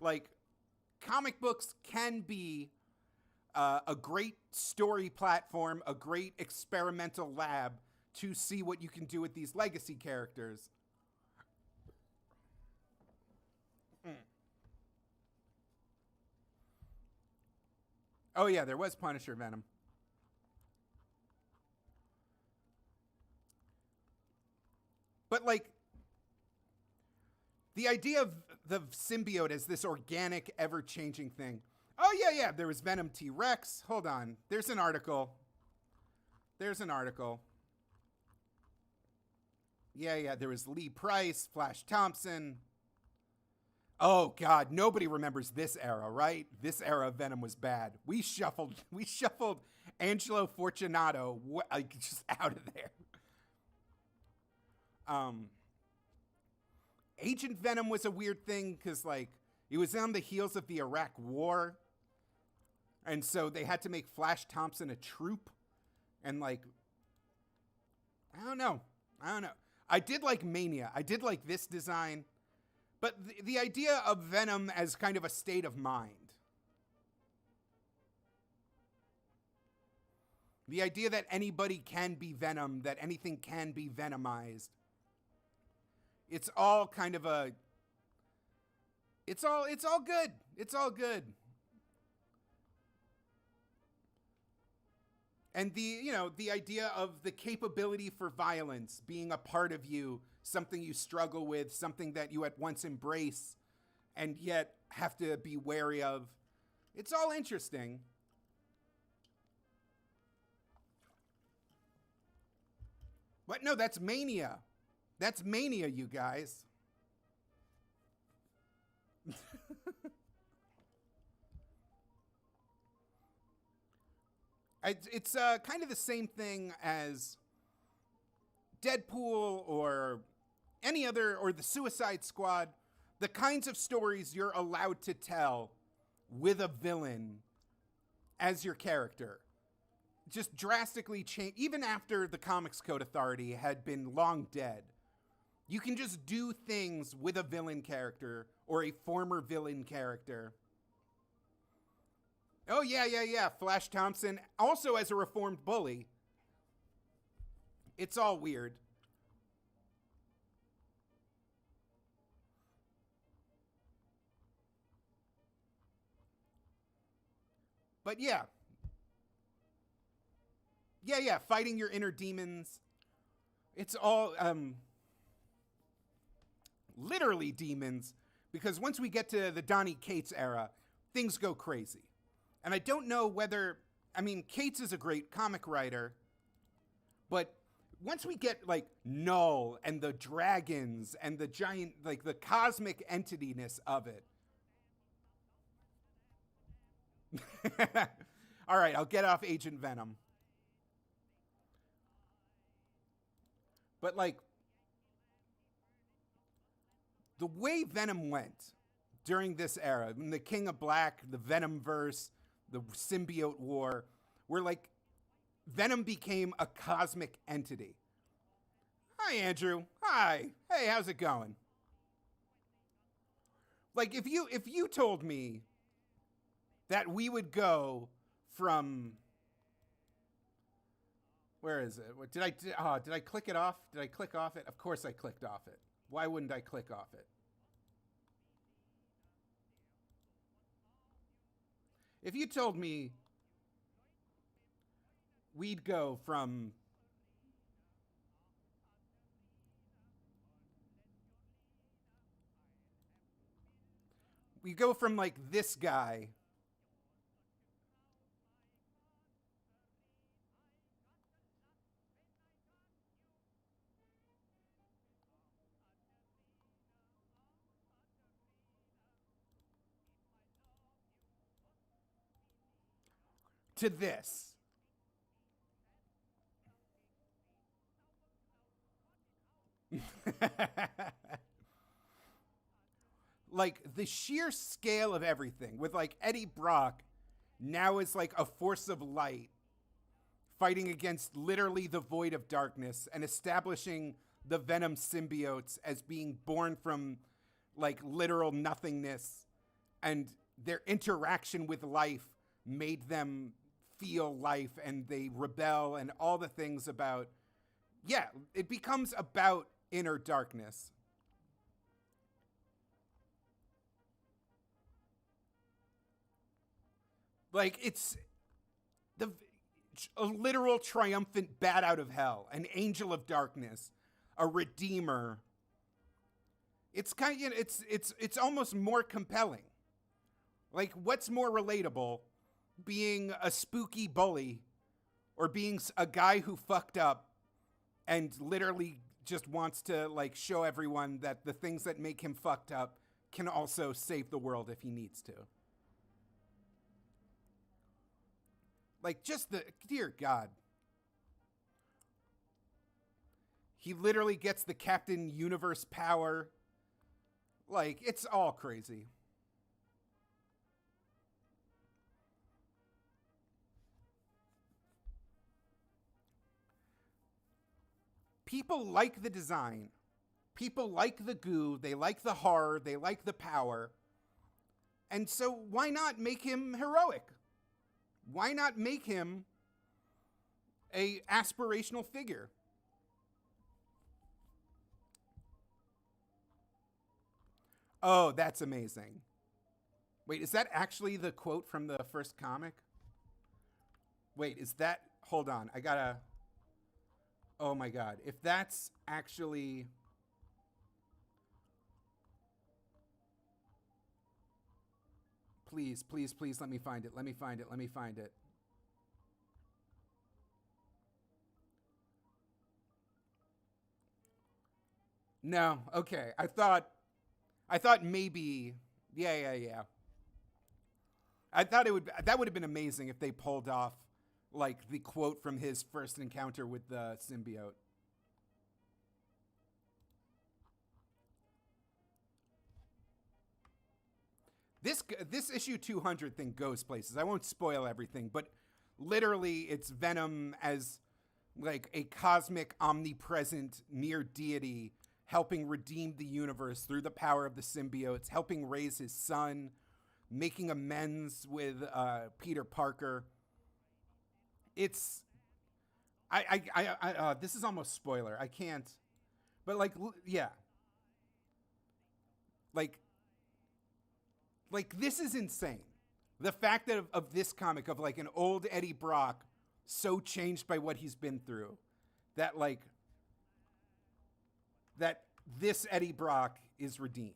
Like, comic books can be a great story platform, a great experimental lab to see what you can do with these legacy characters. Oh, yeah, there was Punisher Venom. But, like, the idea of the symbiote as this organic, ever-changing thing. Oh, yeah, there was Venom T-Rex. Hold on. There's an article. Yeah, there was Lee Price, Flash Thompson. Oh, God, nobody remembers this era, right? This era of Venom was bad. We shuffled Angelo Fortunato just out of there. Agent Venom was a weird thing because, like, it was on the heels of the Iraq War. And so they had to make Flash Thompson a troop. And, like, I don't know. I did like Mania. I did like this design. But the idea of Venom as kind of a state of mind. The idea that anybody can be Venom, that anything can be venomized. It's all kind of a... It's all good. It's all good. And the idea of the capability for violence being a part of you, something you struggle with, something that you at once embrace and yet have to be wary of. It's all interesting. But no, that's Mania. That's Mania, you guys. It's kind of the same thing as Deadpool or any other, or the Suicide Squad, the kinds of stories you're allowed to tell with a villain as your character just drastically change. Even after the Comics Code Authority had been long dead, you can just do things with a villain character or a former villain character. Oh, yeah. Flash Thompson, also as a reformed bully. It's all weird. But yeah. Yeah, fighting your inner demons. It's all literally demons, because once we get to the Donny Cates era, things go crazy. And I don't know whether, I mean, Cates is a great comic writer, but once we get like Null and the dragons and the giant, like the cosmic entityness of it. All right, I'll get off Agent Venom. But like, the way Venom went during this era, in the King of Black, the Venom verse, the symbiote war, where like Venom became a cosmic entity. Hi, Andrew. Hi. Hey, how's it going? Like, if you told me that we would go from, where is it? Did I click it off? Did I click off it? Of course I clicked off it. Why wouldn't I click off it? If you told me we'd go from like this guy to this. Like the sheer scale of everything with like Eddie Brock now is like a force of light fighting against literally the void of darkness and establishing the Venom symbiotes as being born from like literal nothingness, and their interaction with life made them feel life and they rebel and all the things about, yeah, it becomes about inner darkness. Like it's a literal triumphant bat out of hell, an angel of darkness, a redeemer. It's kind of, it's almost more compelling. Like, what's more relatable, being a spooky bully or being a guy who fucked up and literally just wants to like show everyone that the things that make him fucked up can also save the world if he needs to. Like, just the, dear God. He literally gets the Captain Universe power. Like, it's all crazy. People like the design. People like the goo. They like the horror. They like the power. And so why not make him heroic? Why not make him a aspirational figure? Oh, that's amazing. Wait, is that actually the quote from the first comic? Wait, is that... Hold on, I gotta... Oh my God. If that's actually... Please, please, please let me find it. Let me find it. Let me find it. No, okay. I thought maybe, yeah. I thought that would have been amazing if they pulled off like the quote from his first encounter with the symbiote. This issue 200 thing goes places. I won't spoil everything, but literally it's Venom as like a cosmic, omnipresent, near deity helping redeem the universe through the power of the symbiotes, helping raise his son, making amends with Peter Parker. It's this is almost spoiler. I can't, but like, yeah, like this is insane. The fact that of this comic of like an old Eddie Brock so changed by what he's been through that like that this Eddie Brock is redeemed.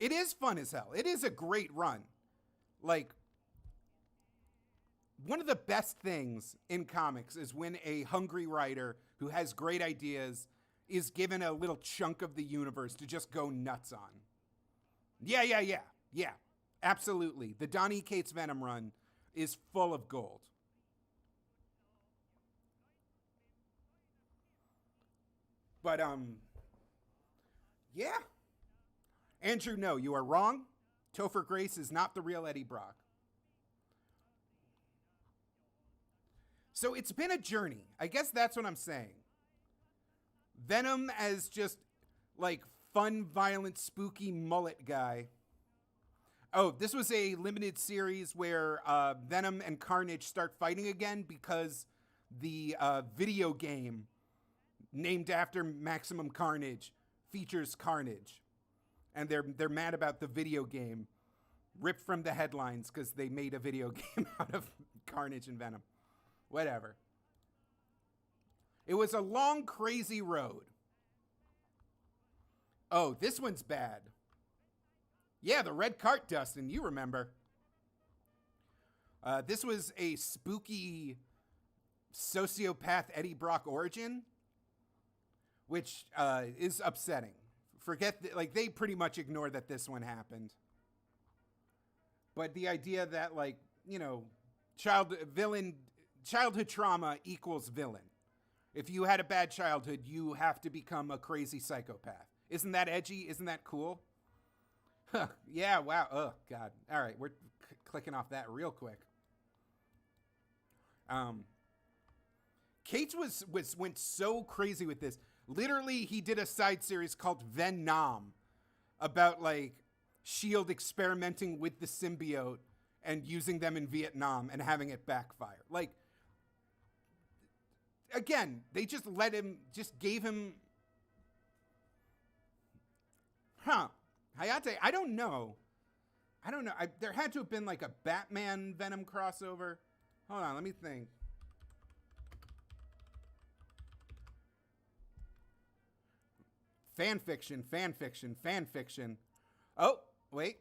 It is fun as hell. It is a great run. Like, one of the best things in comics is when a hungry writer who has great ideas is given a little chunk of the universe to just go nuts on. Yeah. Absolutely. The Donny Cates Venom run is full of gold. But, yeah. Andrew, no, you are wrong. Topher Grace is not the real Eddie Brock. So it's been a journey. I guess that's what I'm saying. Venom as just like fun, violent, spooky mullet guy. Oh, this was a limited series where Venom and Carnage start fighting again because the video game named after Maximum Carnage features Carnage. And they're mad about the video game ripped from the headlines because they made a video game out of Carnage and Venom. Whatever. It was a long, crazy road. Oh, this one's bad. Yeah, the red cart, Dustin, you remember. This was a spooky sociopath Eddie Brock origin, which is upsetting. Like, they pretty much ignore that this one happened. But the idea that, like, you know, childhood trauma equals villain. If you had a bad childhood, you have to become a crazy psychopath. Isn't that edgy? Isn't that cool? Huh. Yeah, wow. Oh, God. All right, we're clicking off that real quick. Cates went so crazy with this. Literally, he did a side series called Venom about, like, S.H.I.E.L.D. experimenting with the symbiote and using them in Vietnam and having it backfire. Like, again, they just gave him... Hayate, I don't know. There had to have been, like, a Batman Venom crossover. Hold on, let me think. Fan fiction. Oh, wait.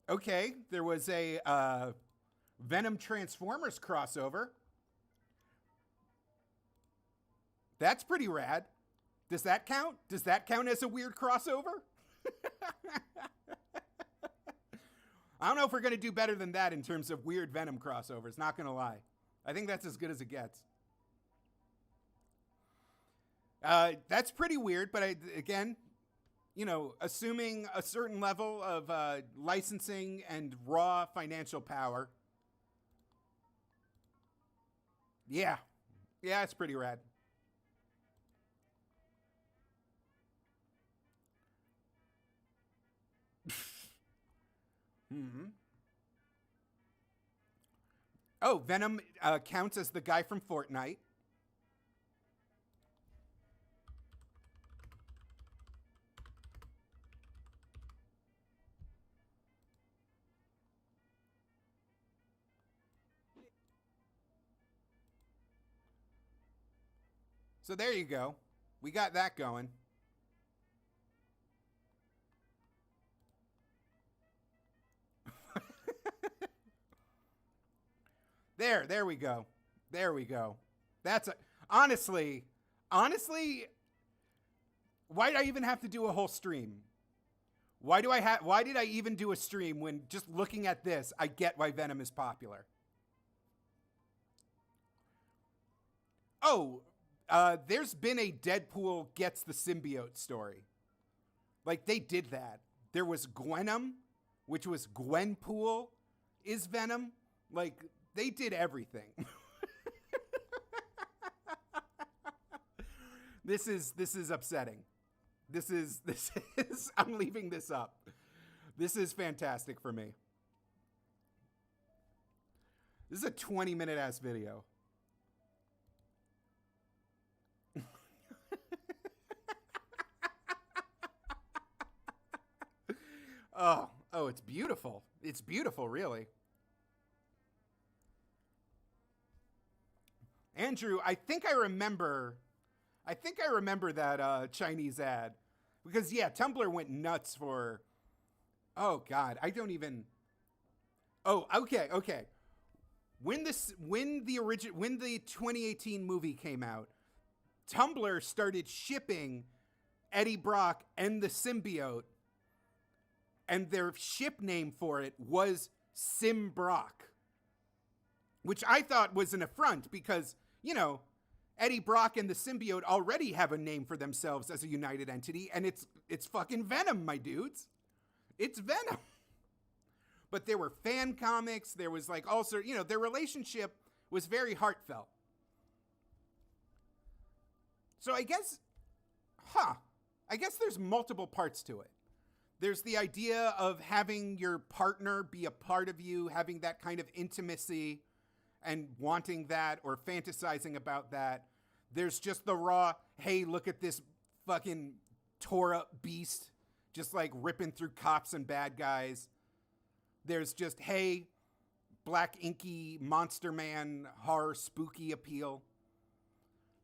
Okay, there was a Venom Transformers crossover. That's pretty rad. Does that count? Does that count as a weird crossover? I don't know if we're going to do better than that in terms of weird Venom crossovers, not going to lie. I think that's as good as it gets. That's pretty weird, but again, you know, assuming a certain level of licensing and raw financial power. Yeah, it's pretty rad. Mm-hmm. Oh, Venom counts as the guy from Fortnite. So there you go. We got that going. There we go. That's honestly, why'd I even have to do a whole stream? Why did I even do a stream when just looking at this, I get why Venom is popular? Oh, there's been a Deadpool gets the symbiote story. Like, they did that. There was Gwenum, which was Gwenpool is Venom. Like, they did everything. This is upsetting. This is I'm leaving this up. This is fantastic for me. This is a 20-minute ass video. Oh, it's beautiful. It's beautiful, really. Andrew, I think I remember that Chinese ad. Because, yeah, Tumblr went nuts for... Oh, God, I don't even... Oh, okay. When the 2018 movie came out, Tumblr started shipping Eddie Brock and the symbiote, and their ship name for it was Simbrock, which I thought was an affront because, you know, Eddie Brock and the symbiote already have a name for themselves as a united entity, and it's fucking Venom, my dudes. It's Venom. But there were fan comics. There was like also, you know, their relationship was very heartfelt. So I guess there's multiple parts to it. There's the idea of having your partner be a part of you, having that kind of intimacy and wanting that or fantasizing about that. There's just the raw, hey, look at this fucking tore up beast just like ripping through cops and bad guys. There's just, hey, black inky monster man horror spooky appeal.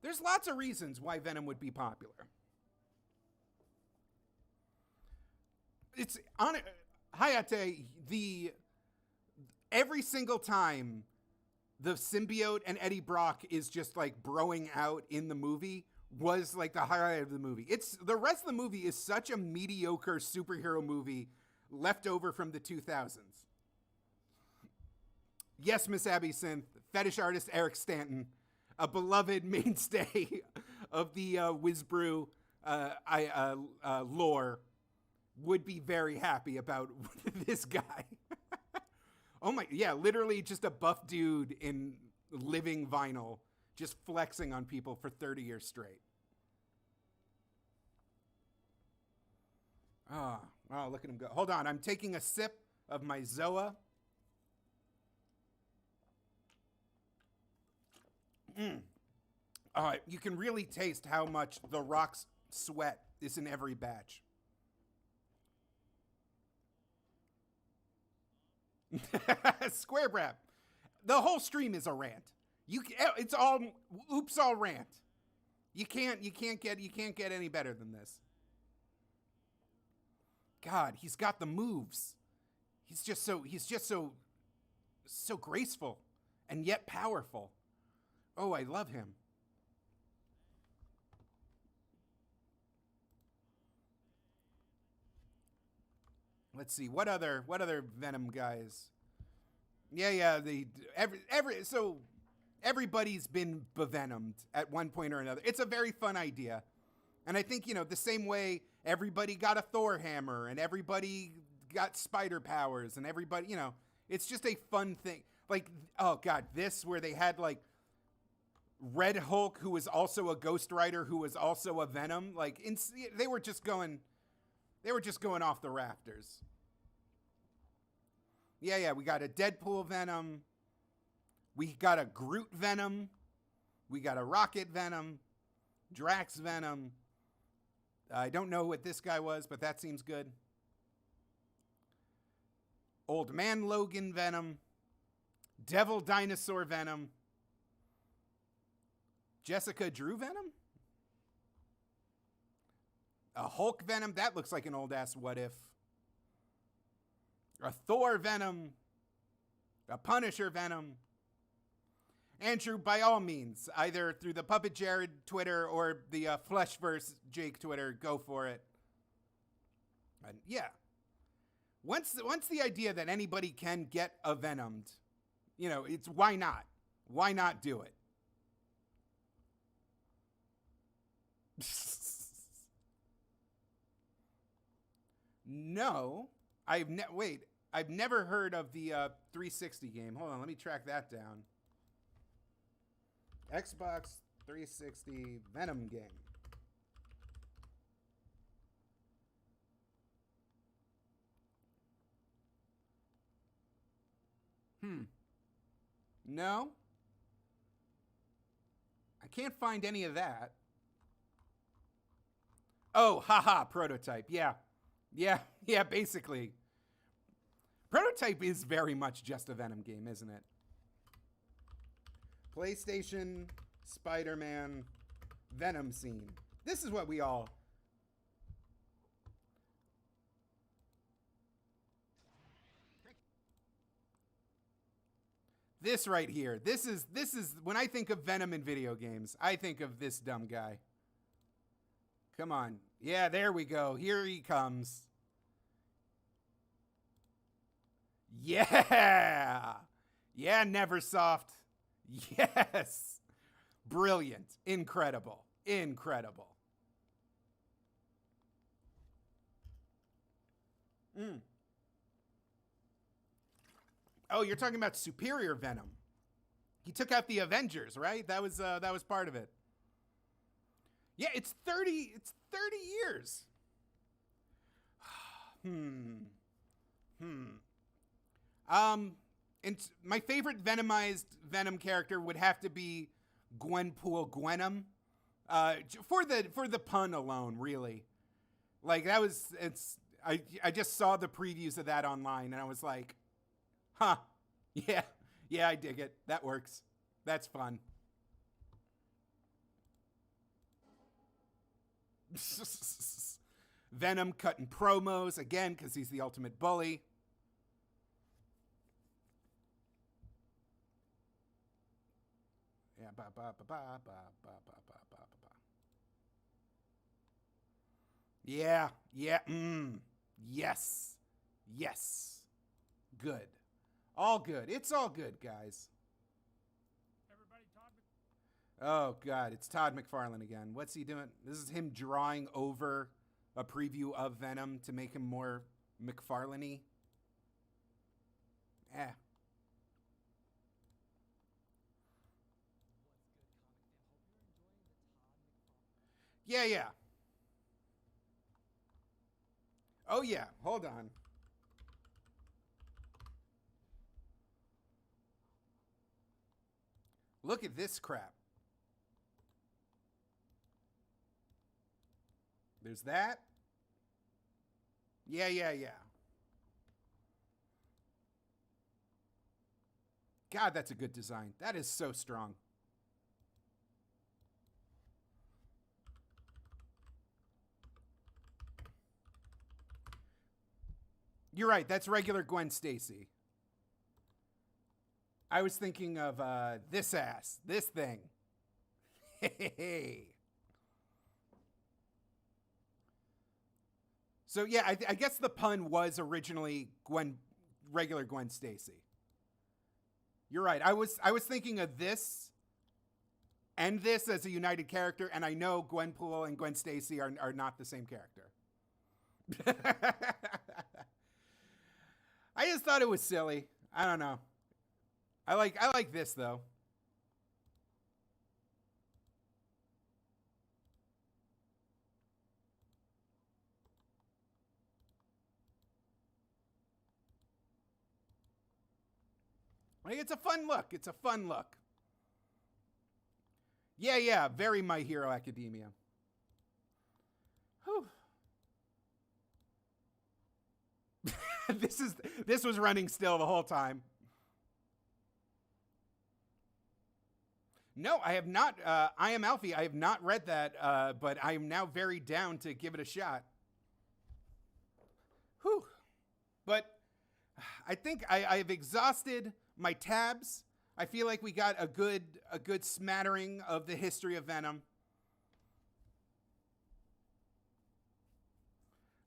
There's lots of reasons why Venom would be popular. It's on Hayate, every single time the symbiote and Eddie Brock is just like broing out in the movie was like the highlight of the movie. The rest of the movie is such a mediocre superhero movie left over from the 2000s. Yes, Miss Abby Synth, fetish artist Eric Stanton, a beloved mainstay of the Whizbrew lore, would be very happy about this guy. Oh my, yeah, literally just a buff dude in living vinyl, just flexing on people for 30 years straight. Oh, look at him go. Hold on, I'm taking a sip of my Zoa. You can really taste how much The Rock's sweat is in every batch. Square Brap. The whole stream is a rant. It's all oops all rant. You can't get any better than this. God, he's got the moves. He's just so graceful and yet powerful. Oh, I love him. Let's see what other Venom guys. Yeah. So everybody's been bevenomed at one point or another. It's a very fun idea, and I think the same way everybody got a Thor hammer and everybody got spider powers and everybody it's just a fun thing. Like, oh god, this where they had like Red Hulk, who was also a Ghost Rider, who was also a Venom. Like they were just going off the rafters. Yeah, we got a Deadpool Venom. We got a Groot Venom. We got a Rocket Venom. Drax Venom. I don't know what this guy was, but that seems good. Old Man Logan Venom. Devil Dinosaur Venom. Jessica Drew Venom? A Hulk Venom? That looks like an old-ass what if. A Thor Venom. A Punisher Venom. Andrew, by all means, either through the PuppetJared Twitter or the Fleshverse Jake Twitter, go for it. And yeah, Once the idea that anybody can get a Venomed, you know, it's why not? Why not do it? No, I've never heard of the 360 game. Hold on, let me track that down. Xbox 360 Venom game. No. I can't find any of that. Oh, haha, Prototype. Yeah. Yeah, basically. Prototype is very much just a Venom game, isn't it? PlayStation, Spider-Man, Venom scene. This is what we all... This right here. This is when I think of Venom in video games, I think of this dumb guy. Come on. Yeah, there we go. Here he comes. Yeah. Yeah, Neversoft. Yes. Brilliant. Incredible. Incredible. Oh, you're talking about Superior Venom. He took out the Avengers, right? That was part of it. Yeah, it's 30 years. And my favorite Venomized Venom character would have to be Gwenpool Gwenum. For the pun alone, really. Like I just saw the previews of that online and I was like, huh. Yeah, I dig it. That works. That's fun. Venom cutting promos again because he's the ultimate bully. Yeah, Yeah, yes. Good. All good. It's all good, guys. Oh, God. It's Todd McFarlane again. What's he doing? This is him drawing over a preview of Venom to make him more McFarlane-y. Yeah. Oh, yeah. Hold on. Look at this crap. There's that. Yeah. God, that's a good design. That is so strong. You're right. That's regular Gwen Stacy. I was thinking of this ass. This thing. Hey. So yeah, I guess the pun was originally regular Gwen Stacy. You're right. I was thinking of this and this as a united character, and I know Gwenpool and Gwen Stacy are not the same character. I just thought it was silly. I don't know. I like this though. Like, it's a fun look. Yeah, very My Hero Academia. Whew. This was running still the whole time. No, I have not. I Am Alfie. I have not read that, but I am now very down to give it a shot. Whew. But I think I've exhausted my tabs. I feel like we got a good smattering of the history of Venom.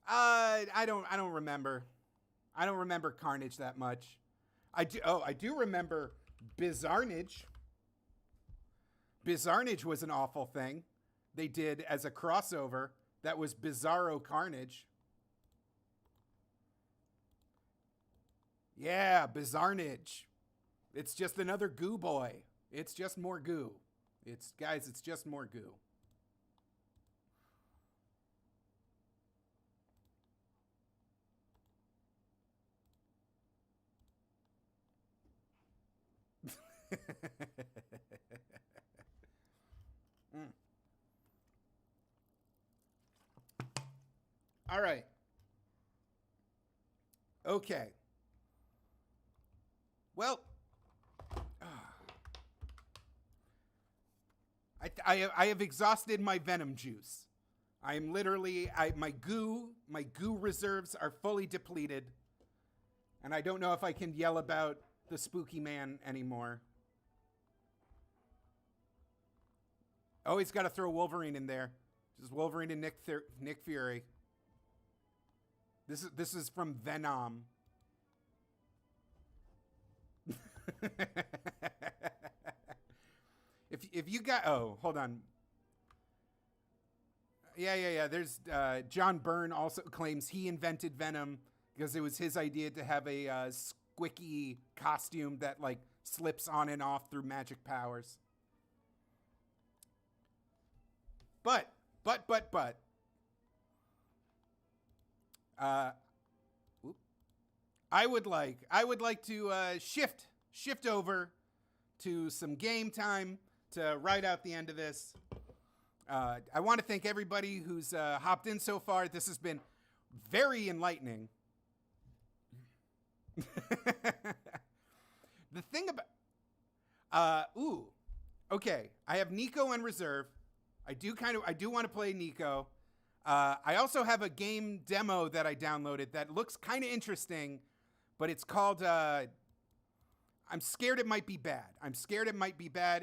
I don't remember. I don't remember Carnage that much. I do remember Bizarnage. Bizarnage was an awful thing they did as a crossover. That was Bizarro Carnage. Yeah, Bizarnage. It's just another goo boy. It's just more goo. It's just more goo. All right. Okay. Well, I have exhausted my Venom juice. I am literally my goo reserves are fully depleted, and I don't know if I can yell about the spooky man anymore. Oh, he's got to throw Wolverine in there. Just Wolverine and Nick Fury. This is from Venom. if you got hold on. Yeah. There's John Byrne also claims he invented Venom because it was his idea to have a squicky costume that like slips on and off through magic powers. But I would like to shift over to some game time to ride out the end of this. I want to thank everybody who's hopped in so far. This has been very enlightening. The thing about okay, I have Niko in reserve. I do want to play Niko. I also have a game demo that I downloaded that looks kind of interesting, but it's called I'm scared it might be bad.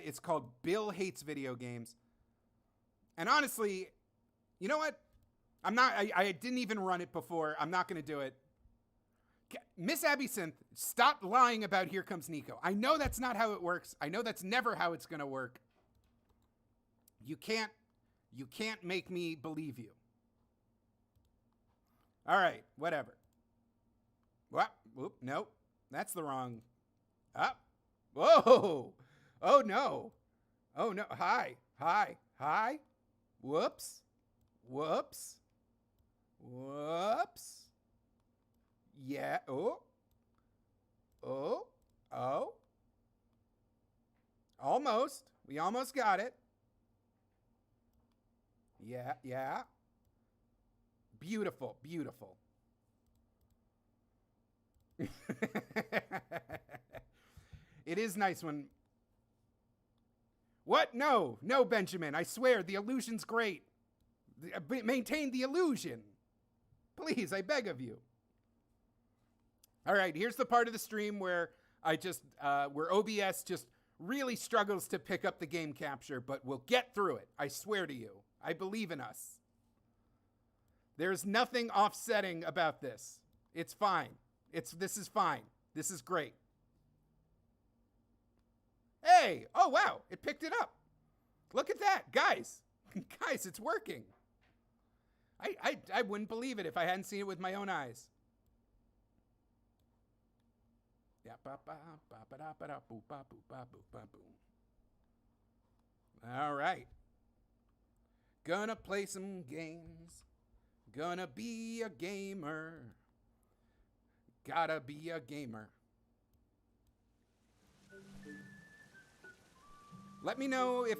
It's called Bill Hates Video Games. And honestly, you know what? I didn't even run it before. I'm not going to do it. Miss Abby Synth, stop lying about Here Comes Niko. I know that's not how it works. I know that's never how it's going to work. You can't make me believe you. All right, whatever. What? Whoop, nope. That's the wrong. Up. Whoa. Oh no. Oh no. Hi. Whoops. Yeah. Oh. Almost. We almost got it. Yeah. Beautiful. It is nice when... What? No, Benjamin. I swear, the illusion's great. Maintain the illusion. Please, I beg of you. All right, here's the part of the stream where where OBS just really struggles to pick up the game capture, but we'll get through it. I swear to you. I believe in us. There's nothing offsetting about this. It's fine. This is fine. This is great. Hey! Oh, wow. It picked it up. Look at that. Guys, it's working. I wouldn't believe it if I hadn't seen it with my own eyes. All right. Gonna play some games. Gonna be a gamer. Gotta be a gamer. Let me know if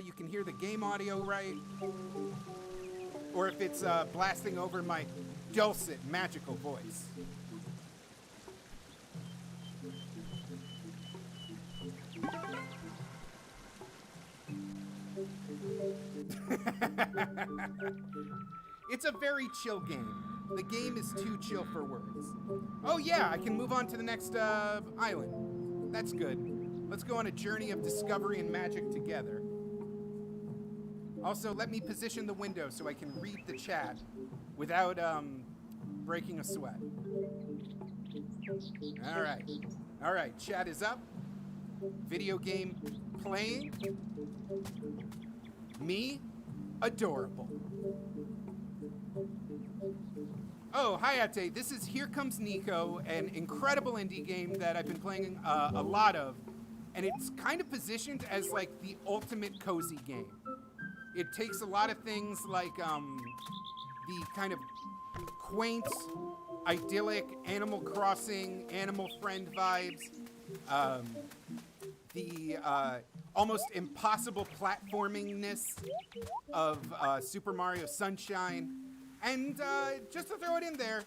you can hear the game audio right, or if it's blasting over my dulcet, magical voice. It's a very chill game. The game is too chill for words. Oh yeah, I can move on to the next island. That's good. Let's go on a journey of discovery and magic together. Also, let me position the window so I can read the chat without breaking a sweat. All right, chat is up. Video game playing. Me, adorable. Oh, hi, Ate. This is Here Comes Niko, an incredible indie game that I've been playing a lot of. And it's kind of positioned as like the ultimate cozy game. It takes a lot of things like the kind of quaint, idyllic Animal Crossing, Animal Friend vibes, the almost impossible platformingness of Super Mario Sunshine, and just to throw it in there,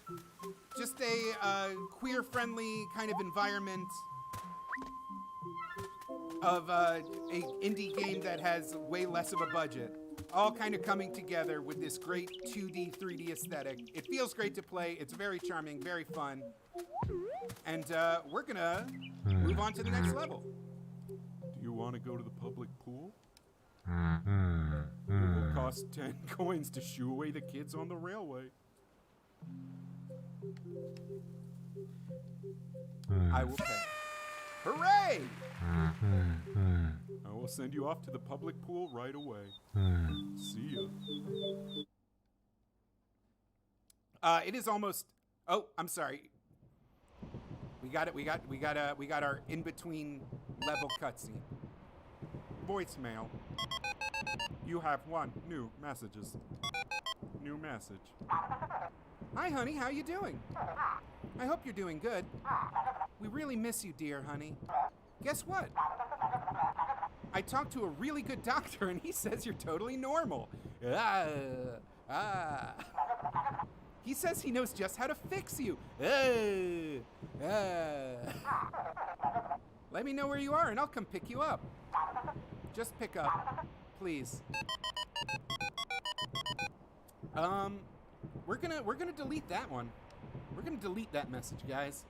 just a queer-friendly kind of environment of a indie game that has way less of a budget, all kind of coming together with this great 2D, 3D aesthetic. It feels great to play. It's very charming, very fun. And we're gonna move on to the next level. Do you want to go to the public pool? It will cost 10 coins to shoo away the kids on the railway. I will pay. Hooray! I will send you off to the public pool right away. See ya. It is almost. Oh, I'm sorry. We got it. We got our in-between level cutscene. Voicemail. You have 1 new messages. New message. Hi, honey. How you doing? I hope you're doing good. We really miss you, dear honey. Guess what? I talked to a really good doctor, and he says you're totally normal. He says he knows just how to fix you. Let me know where you are, and I'll come pick you up. Just pick up, please. We're gonna delete that one. We're gonna delete that message, guys.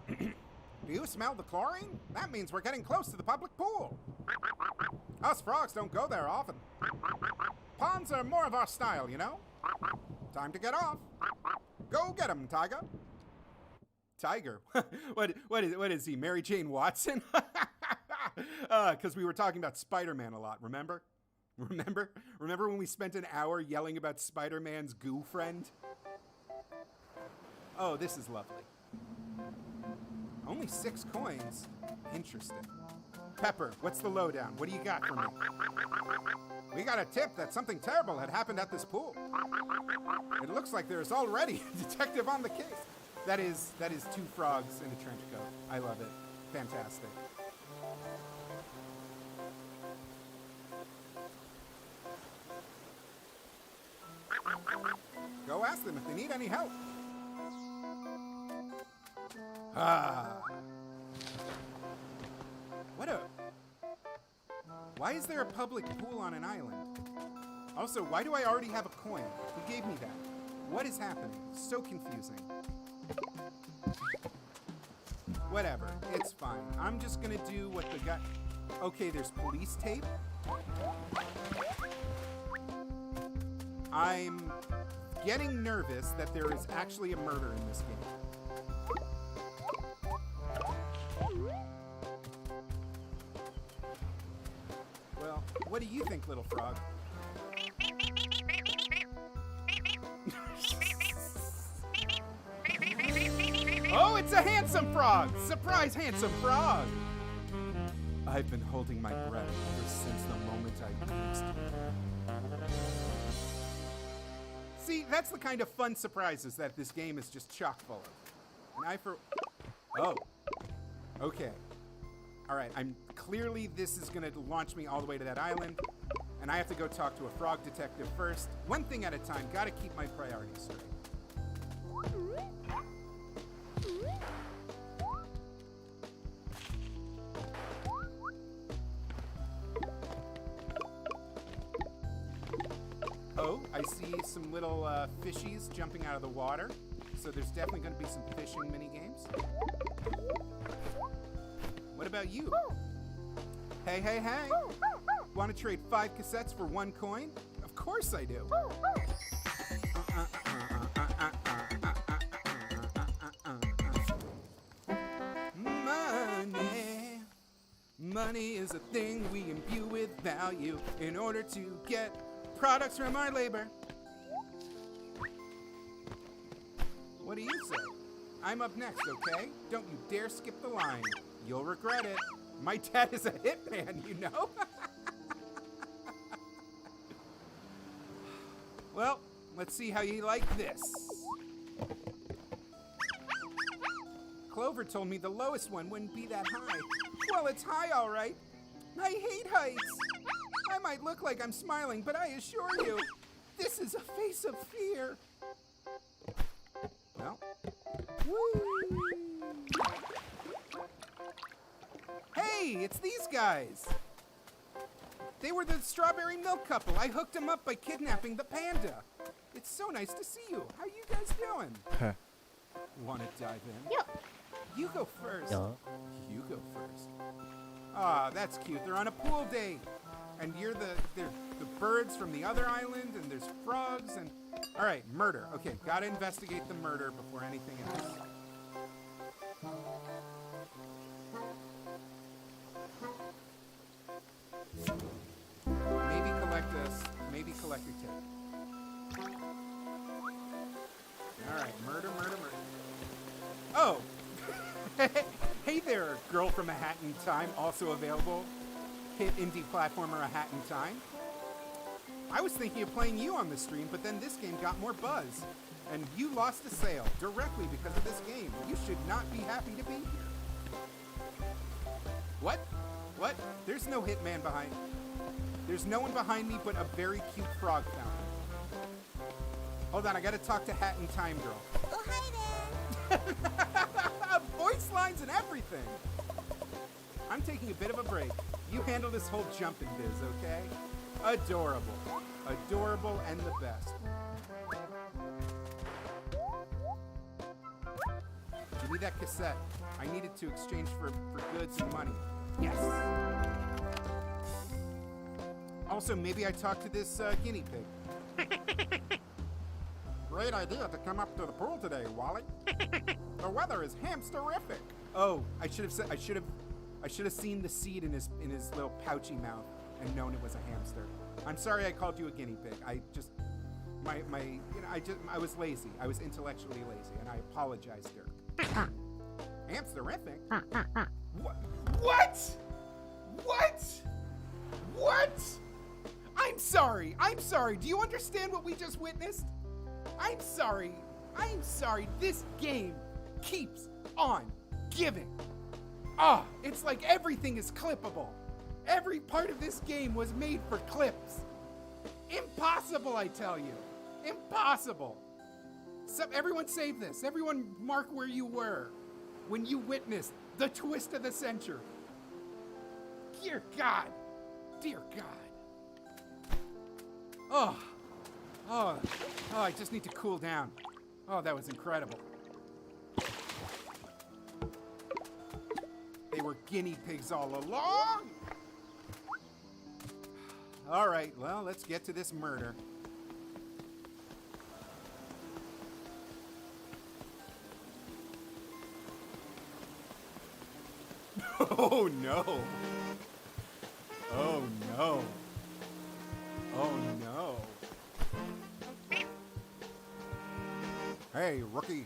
Do you smell the chlorine? That means we're getting close to the public pool. Us frogs don't go there often. Ponds are more of our style, you know? Time to get off. Go get 'em, Tiger. Tiger? What is he, Mary Jane Watson? Because we were talking about Spider-Man a lot, remember? Remember when we spent an hour yelling about Spider-Man's goo friend? Oh, this is lovely. Only 6 coins? Interesting. Pepper, what's the lowdown? What do you got for me? We got a tip that something terrible had happened at this pool. It looks like there's already a detective on the case. That is 2 frogs in a trench coat. I love it. Fantastic. Go ask them if they need any help. Why is there a public pool on an island? Also, why do I already have a coin? Who gave me that? What is happening? So confusing. Whatever, it's fine. I'm just gonna do what the guy... Okay, there's police tape. I'm getting nervous that there is actually a murder in this game. Well, what do you think, little frog? Oh, it's a handsome frog! Surprise, handsome frog! I've been holding my breath ever since the moment I used it. See, that's the kind of fun surprises that this game is just chock full of. And Oh. Okay. Alright, clearly this is gonna launch me all the way to that island. And I have to go talk to a frog detective first. One thing at a time, gotta keep my priorities straight. Oh, I see some little fishies jumping out of the water. So there's definitely going to be some fishing mini games. What about you? Hey, hey, hey! Want to trade 5 cassettes for 1 coin? Of course I do. Money is a thing we imbue with value in order to get products from our labor. What do you say? I'm up next, okay? Don't you dare skip the line. You'll regret it. My dad is a hitman, you know? Well, let's see how you like this. Clover told me the lowest one wouldn't be that high. Well, it's high, all right. I hate heights. I might look like I'm smiling, but I assure you, this is a face of fear. Well, woo. Hey, it's these guys. They were the strawberry milk couple. I hooked them up by kidnapping the panda. It's so nice to see you. How you guys doing? Want to dive in? Yep. You go first. Yeah. You go first. Ah, that's cute. They're on a pool date. And you're they're the birds from the other island, and there's frogs, and... All right, murder. Okay, gotta investigate the murder before anything else. Maybe collect a tip. All right, murder. Oh! Hey there, Girl from A Hat in Time, also available. Hit indie platformer A Hat in Time. I was thinking of playing you on the stream, but then this game got more buzz. And you lost a sale directly because of this game. You should not be happy to be here. What? What? There's no hitman behind. There's no one behind me but a very cute frog fountain. Hold on, I gotta talk to Hat in Time Girl. Oh, hi there. Voice lines and everything. I'm taking a bit of a break. You handle this whole jumping biz, okay? Adorable. Adorable and the best. Give me that cassette. I need it to exchange for goods and money. Yes. Also, maybe I talk to this guinea pig. Great idea to come up to the pool today, Wally. The weather is hamsterific. Oh, I should have seen the seed in his little pouchy mouth and known it was a hamster. I'm sorry I called you a guinea pig. I was lazy. I was intellectually lazy, and I apologized, Dirk. Hamsterific? What? What? I'm sorry. Do you understand what we just witnessed? I'm sorry. This game keeps on giving. It's like everything is clippable. Every part of this game was made for clips. Impossible, I tell you. Impossible. So everyone save this. Everyone mark where you were when you witnessed the twist of the century. Dear God. Oh, I just need to cool down. Oh, that was incredible. They were guinea pigs all along. All right, well, let's get to this murder. Oh, no. Oh, no. Oh, no. Hey, rookie.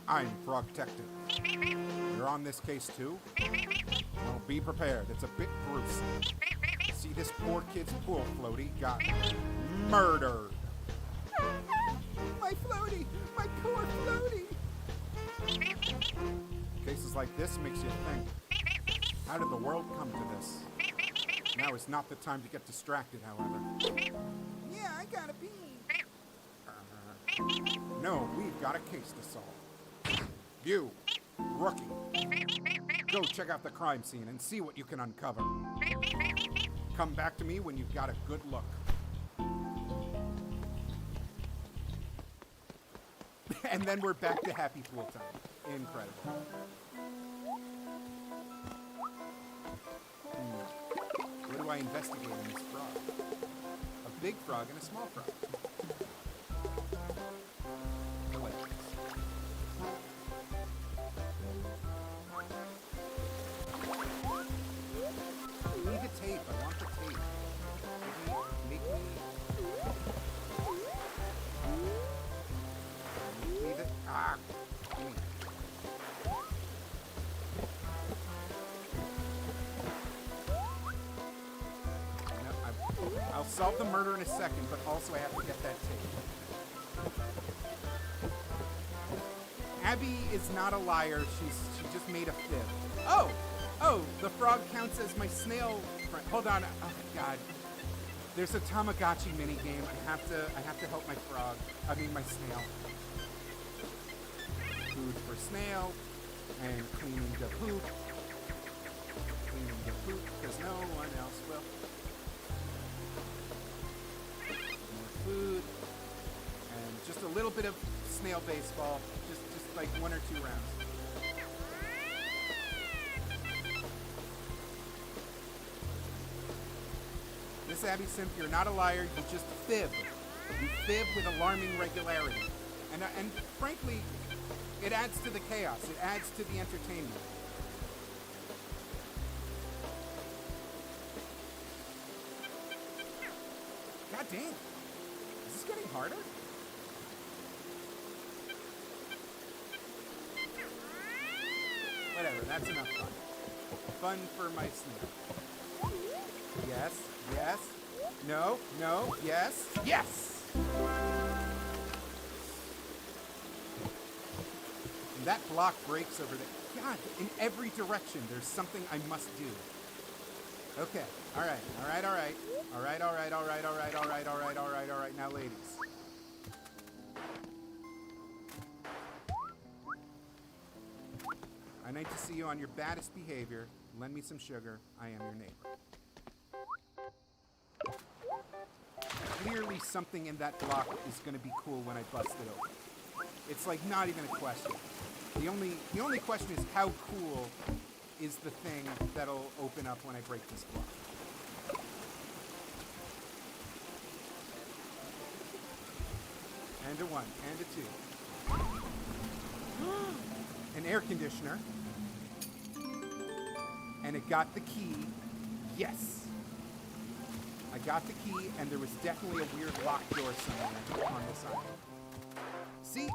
I'm Frog Detective. You're on this case, too? Well, be prepared. It's a bit gruesome. See this poor kid's pool floaty got murdered. My floaty! My poor floaty! Cases like this makes you think, how did the world come to this? Now is not the time to get distracted, however. Yeah, I gotta pee. No, we've got a case to solve. You, rookie, go check out the crime scene and see what you can uncover. Come back to me when you've got a good look. And then we're back to happy pool time. Incredible. What do I investigate in this frog? A big frog and a small frog. solve the murder in a second, but also I have to get that tape. Abby is not a liar. She just made a fib. Oh, the frog counts as my snail friend. Hold on. Oh God. There's a Tamagotchi minigame. I have to help my frog. I mean my snail. Food for snail and cleaning the poop. Cleaning the poop because no one else will. More food and just a little bit of snail baseball. Just like 1 or 2 rounds. Miss Abby Simp, you're not a liar, you just fib. You fib with alarming regularity. And frankly, it adds to the chaos. It adds to the entertainment. God damn. Is this getting harder? Whatever, that's enough fun. Fun for my snail. Yes, yes. No, yes, yes! And that block breaks over there. God, in every direction, there's something I must do. Okay, all right. Now, ladies. I need to see you on your baddest behavior. Lend me some sugar. I am your neighbor. Clearly something in that block is going to be cool when I bust it open. It's like not even a question. The only question is how cool is the thing that'll open up when I break this block. And a 1, and a 2. An air conditioner. And it got the key. Yes. I got the key, and there was definitely a weird locked door somewhere on this island. See?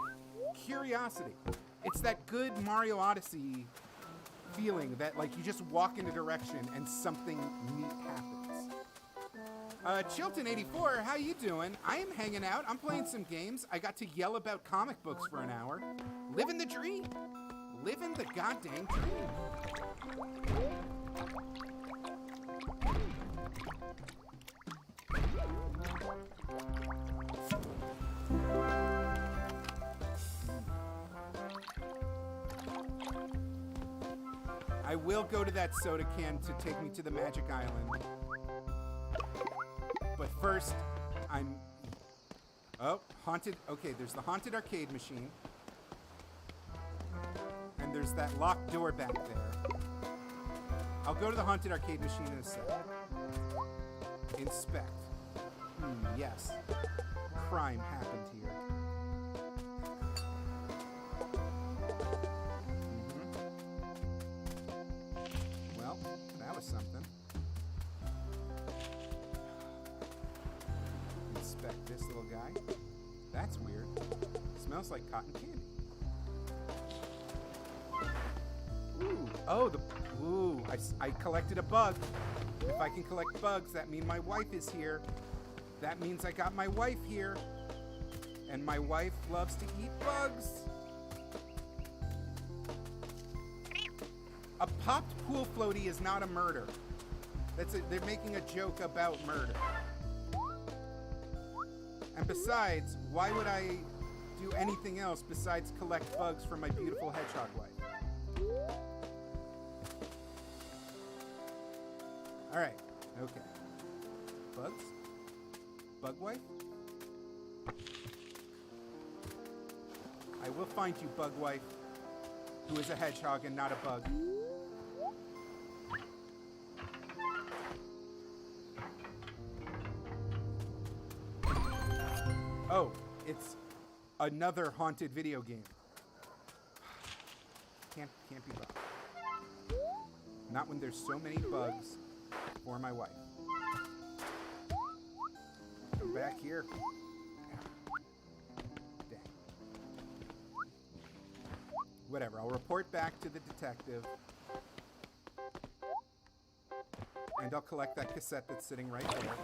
Curiosity. It's that good Mario Odyssey feeling that, like, you just walk in a direction and something neat happens. Chilton84, how you doing? I am hanging out. I'm playing some games. I got to yell about comic books for an hour. Living the dream. Living the goddamn dream. I will go to that soda can to take me to the Magic Island. But first, haunted. Okay, there's the haunted arcade machine. And there's that locked door back there. I'll go to the haunted arcade machine in a sec. Inspect. Yes. Crime happened here. Well, that was something. Inspect this little guy. That's weird. Smells like cotton candy. I collected a bug. If I can collect bugs, that means my wife is here. That means I got my wife here. And my wife loves to eat bugs. A popped pool floaty is not a murder. They're making a joke about murder. And besides, why would I do anything else besides collect bugs for my beautiful hedgehog wife? All right, okay. Bugs? Bug wife? I will find you, bug wife, who is a hedgehog and not a bug. Oh, it's another haunted video game. Can't be bugged. Not when there's so many bugs for my wife. Come back here. Dang. Whatever, I'll report back to the detective. And I'll collect that cassette that's sitting right there.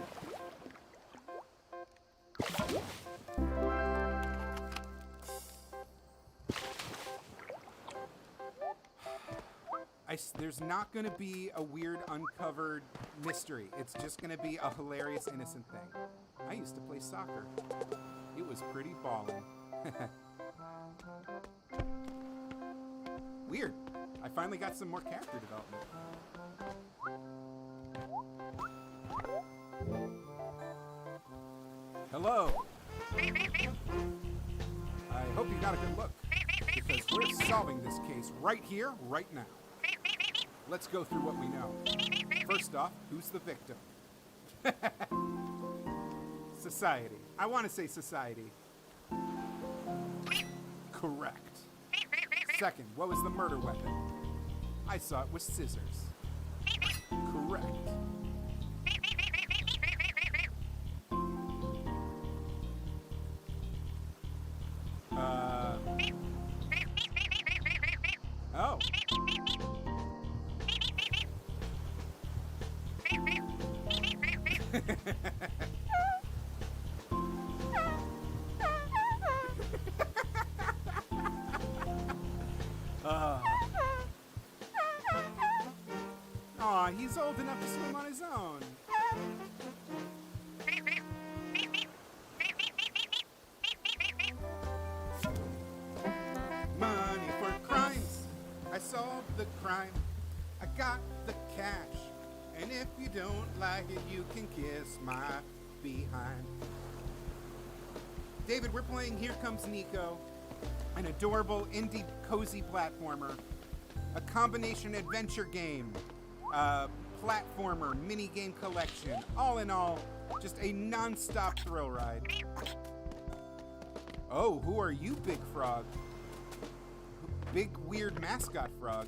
There's not going to be a weird uncovered mystery. It's just going to be a hilarious innocent thing. I used to play soccer. It was pretty ballin'. Weird. I finally got some more character development. Hello. I hope you got a good look, because we're solving this case right here, right now. Let's go through what we know. First off, who's the victim? Society. I want to say society. Correct. Second, what was the murder weapon? I saw it was scissors. Correct. Oh. Aw, he's old enough to swim on his own. Money for crimes. I solved the crime. I got the cash. And if you don't like it, you can kiss my behind. David, we're playing Here Comes Niko, an adorable indie cozy platformer, a combination adventure game, platformer, mini-game collection. All in all, just a non-stop thrill ride. Oh, who are you, Big Frog? Big, weird mascot frog.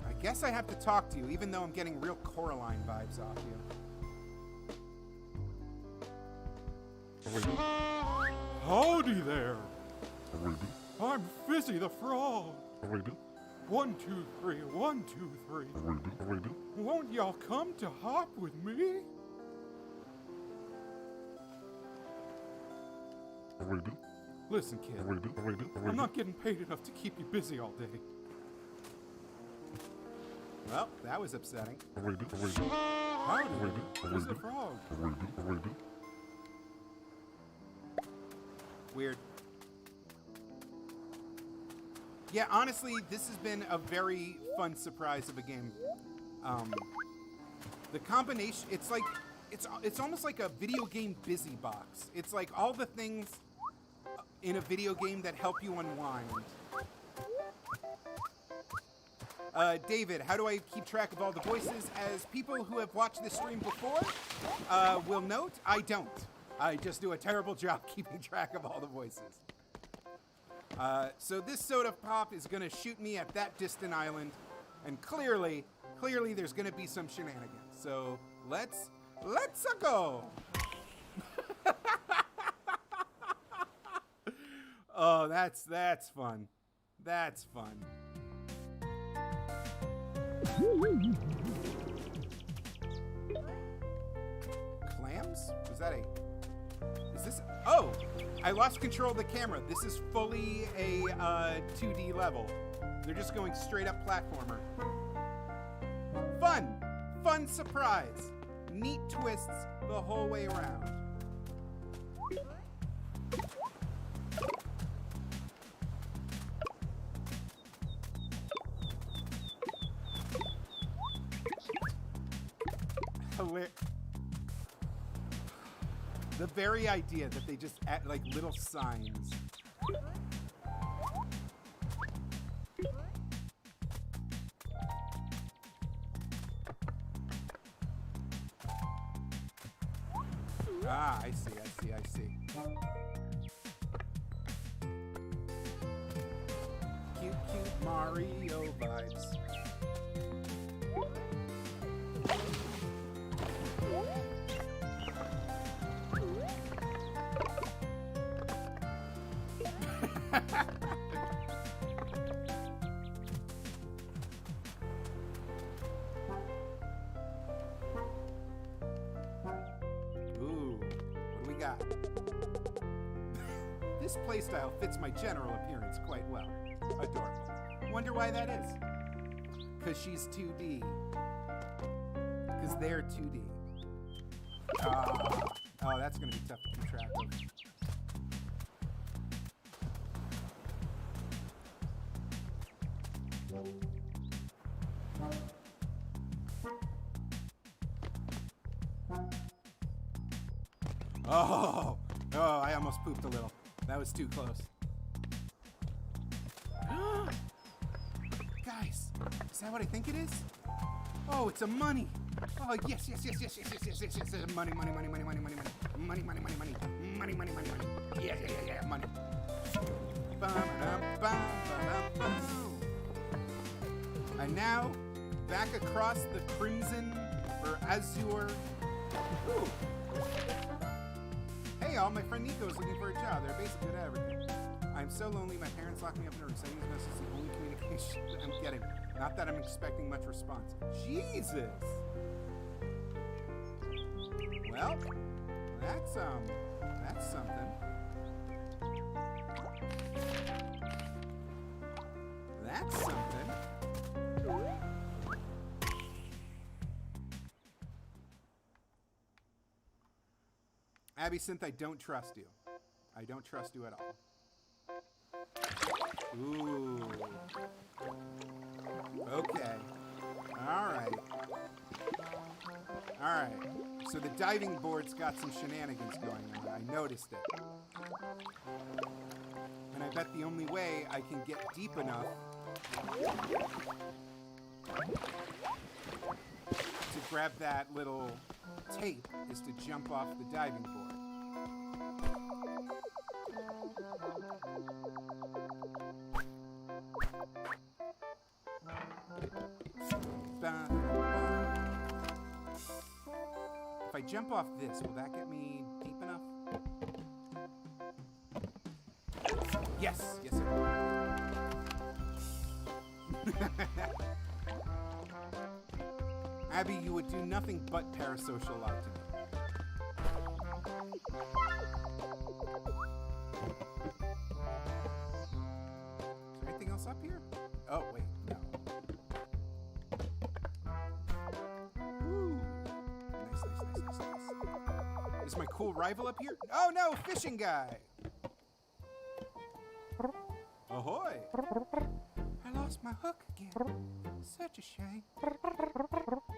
I guess I have to talk to you, even though I'm getting real Coraline vibes off you. Howdy there. I'm Fizzy the Frog. 1, 2, 3, 1, 2, 3. Won't y'all come to hop with me? Listen, kid, I'm not getting paid enough to keep you busy all day. Well, that was upsetting. Howdy, Fizzy the Frog. Weird. Yeah, honestly, this has been a very fun surprise of a game. The combination, it's like, it's almost like a video game busy box. It's like all the things in a video game that help you unwind. David, how do I keep track of all the voices? As people who have watched this stream before will note, I don't. I just do a terrible job keeping track of all the voices. So this soda pop is gonna shoot me at that distant island, and clearly there's gonna be some shenanigans. So let's go. Oh, that's fun. That's fun. Clams? Was that is this? Oh, I lost control of the camera. This is fully a 2D level. They're just going straight up platformer. Fun surprise. Neat twists the whole way around. The very idea that they just add like little signs. Ah, I see. Cute Mario vibes. got? This playstyle fits my general appearance quite well. Adorable. Wonder why that is. Because she's 2D. Because they're 2D. Oh, that's going to be tough to keep track of. Oh, I almost pooped a little. That was too close. Guys, is that what I think it is? Oh, it's a money. Oh, yes. Money. Money. Yeah, money. And now, back across the crimson or azure. Ooh. Hey all, my friend Niko is looking for a job. They're basically good at everything. I'm so lonely, my parents locked me up in a room. Sending this message is the only communication I'm getting. Not that I'm expecting much response. Jesus! Well, that's something. That's something. Abby Synth, I don't trust you. I don't trust you at all. Ooh. Okay. Alright. So the diving board's got some shenanigans going on. I noticed it. And I bet the only way I can get deep enough to grab that little tape is to jump off the diving board. If I jump off this, will that get me deep enough? Yes, it will. Abby, you would do nothing but parasocial love to me. Is there anything else up here? Oh, wait, no. Ooh. Nice. Is my cool rival up here? Oh no, fishing guy! Ahoy! I lost my hook again. Such a shame.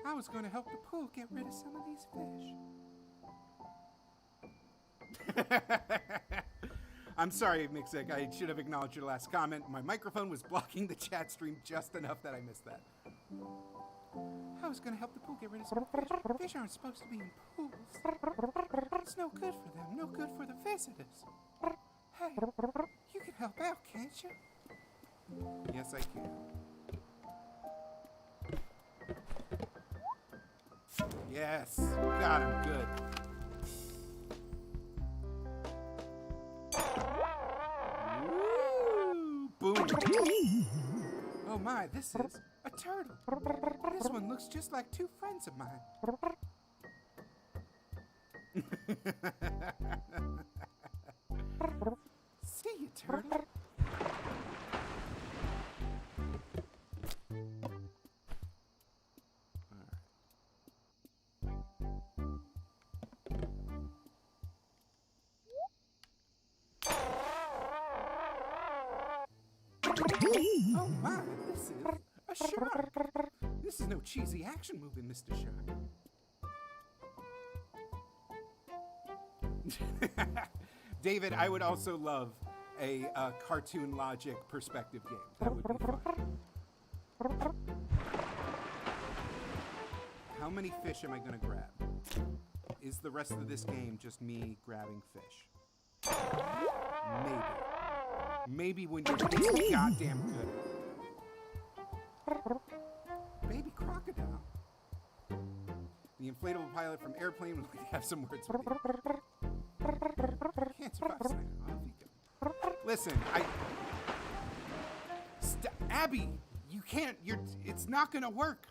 I was going to help the pool get rid of some of these fish. I'm sorry, Mixic. I should have acknowledged your last comment. My microphone was blocking the chat stream just enough that I missed that. I was going to help the pool get rid of some fish. Fish aren't supposed to be in pools. It's no good for them. No good for the visitors. Hey, you can help out, can't you? Yes, I can. Yes, got him good. Woo! Boom. Oh my, this is a turtle. This one looks just like two friends of mine. See you, turtle. Oh my, this is a shark. This is no cheesy action movie, Mr. Shark. David, I would also love a cartoon logic perspective game. That would be fun. How many fish am I going to grab? Is the rest of this game just me grabbing fish? Maybe. Maybe when you're this goddamn good. Baby crocodile. The inflatable pilot from Airplane would like to have some words with you. Can't survive tonight. Off you go. Listen, Abby, you can't. It's not gonna work.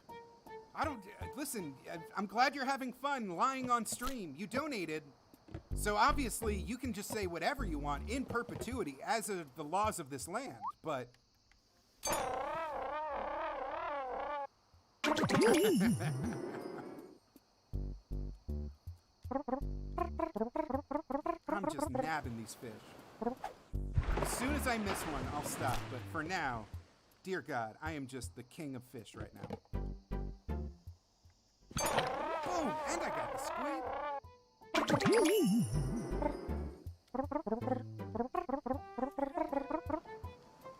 I don't. Listen, I'm glad you're having fun lying on stream. You donated, So obviously, you can just say whatever you want in perpetuity as of the laws of this land, but... I'm just nabbing these fish. As soon as I miss one, I'll stop. But for now, dear God, I am just the king of fish right now. Boom! And I got the squid.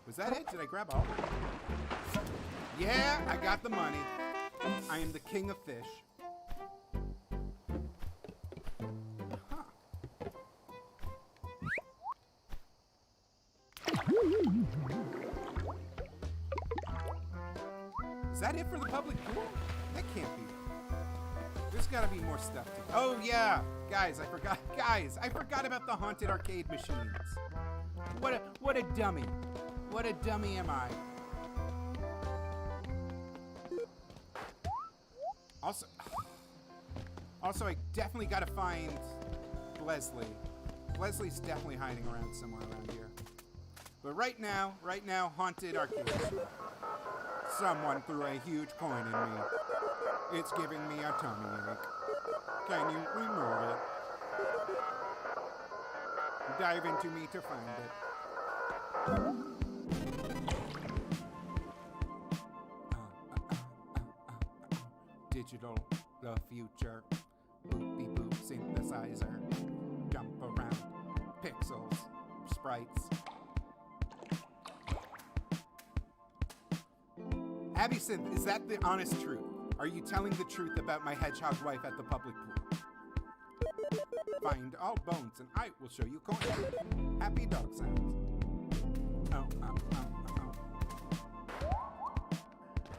Was that it? Did I grab all of it? Yeah, I got the money. I am the king of fish. Huh. Is that it for the public pool? That can't be. There's gotta be more stuff to... Oh, yeah! Guys, I forgot. Guys, I forgot about the haunted arcade machines. What a dummy. What a dummy am I. Also, I definitely gotta find Leslie. Leslie's definitely hiding around somewhere around here. But right now, haunted arcade machine. Someone threw a huge coin in me. It's giving me a tummy ache. Can you remove it? Dive into me to find it. Digital, the future. Boopy boop synthesizer. Jump around. Pixels. Sprites. Abby Synth, is that the honest truth? Are you telling the truth about my hedgehog wife at the public pool? Find all bones and I will show you coins. Happy dog sounds. Oh.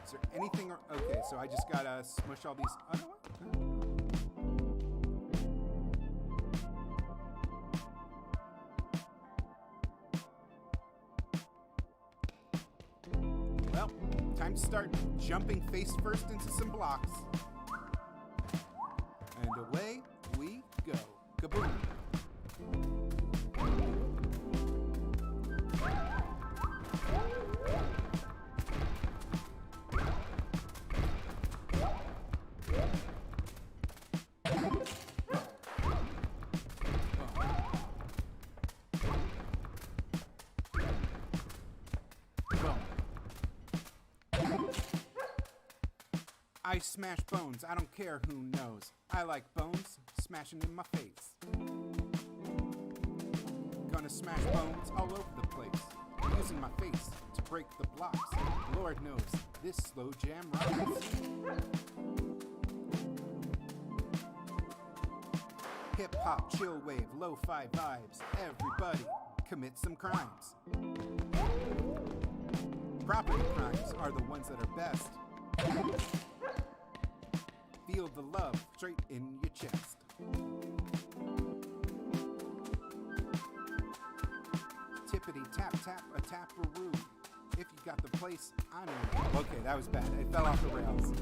Is there anything? Okay, so I just gotta smush all these. Oh, well, time to start jumping face first into some blocks. And away we go. Kaboom. I smash bones, I don't care who knows. I like bones smashing in my face. Gonna smash bones all over the place. Using my face to break the blocks. Lord knows, this slow jam rocks. Hip hop, chill wave, lo-fi vibes. Everybody commit some crimes. Property crimes are the ones that are best. Feel the love straight in your chest. Tippity tap tap a taparoo. If you got the place, I know. Okay, that was bad. It fell off the rails.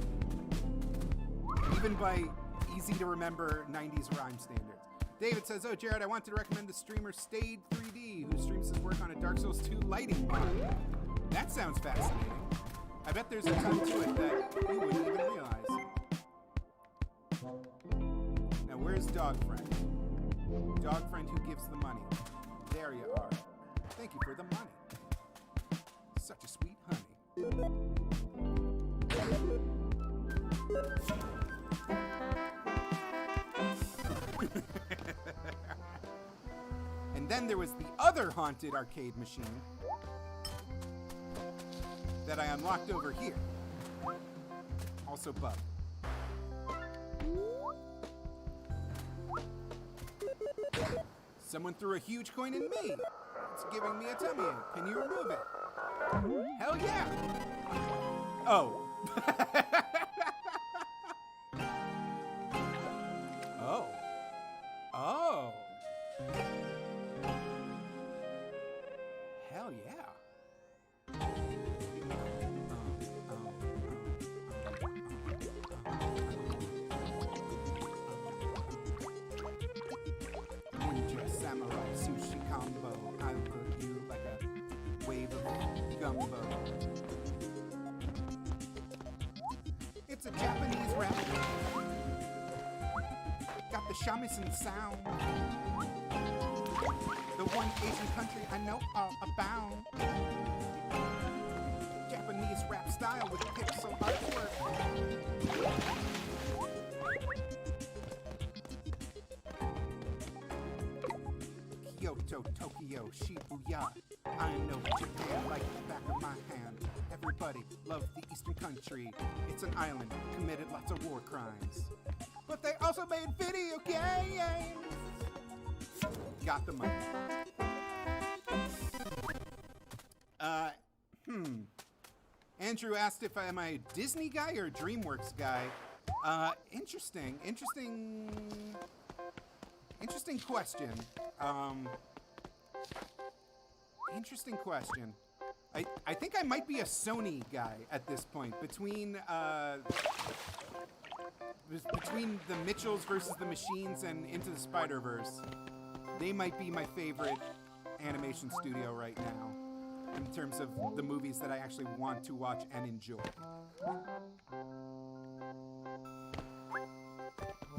Even by easy to remember 90s rhyme standards. David says, oh, Jared, I wanted to recommend the streamer Stayed 3D, who streams his work on a Dark Souls 2 lighting mod. That sounds fascinating. I bet there's a ton to it that you wouldn't even realize. Now, where's Dog Friend? Dog Friend who gives the money. There you are. Thank you for the money. Such a sweet honey. And then there was the other haunted arcade machine that I unlocked over here. Also bugged. Someone threw a huge coin in me. It's giving me a tummy ache. Can you remove it? Hell yeah! Oh. Oh. Oh. Hell yeah. shamisen sound. The one Asian country I know all about. Japanese rap style with pixel artwork. Kyoto, Tokyo, Shibuya. I know Japan like the back of my hand. Everybody loves the Eastern country. It's an island, committed lots of war crimes. But they also made video games. Got the money. Andrew asked if I'm a Disney guy or a DreamWorks guy. Interesting question. Interesting question. I think I might be a Sony guy at this point. Between the Mitchells versus the Machines and Into the Spider-Verse, they might be my favorite animation studio right now in terms of the movies that I actually want to watch and enjoy.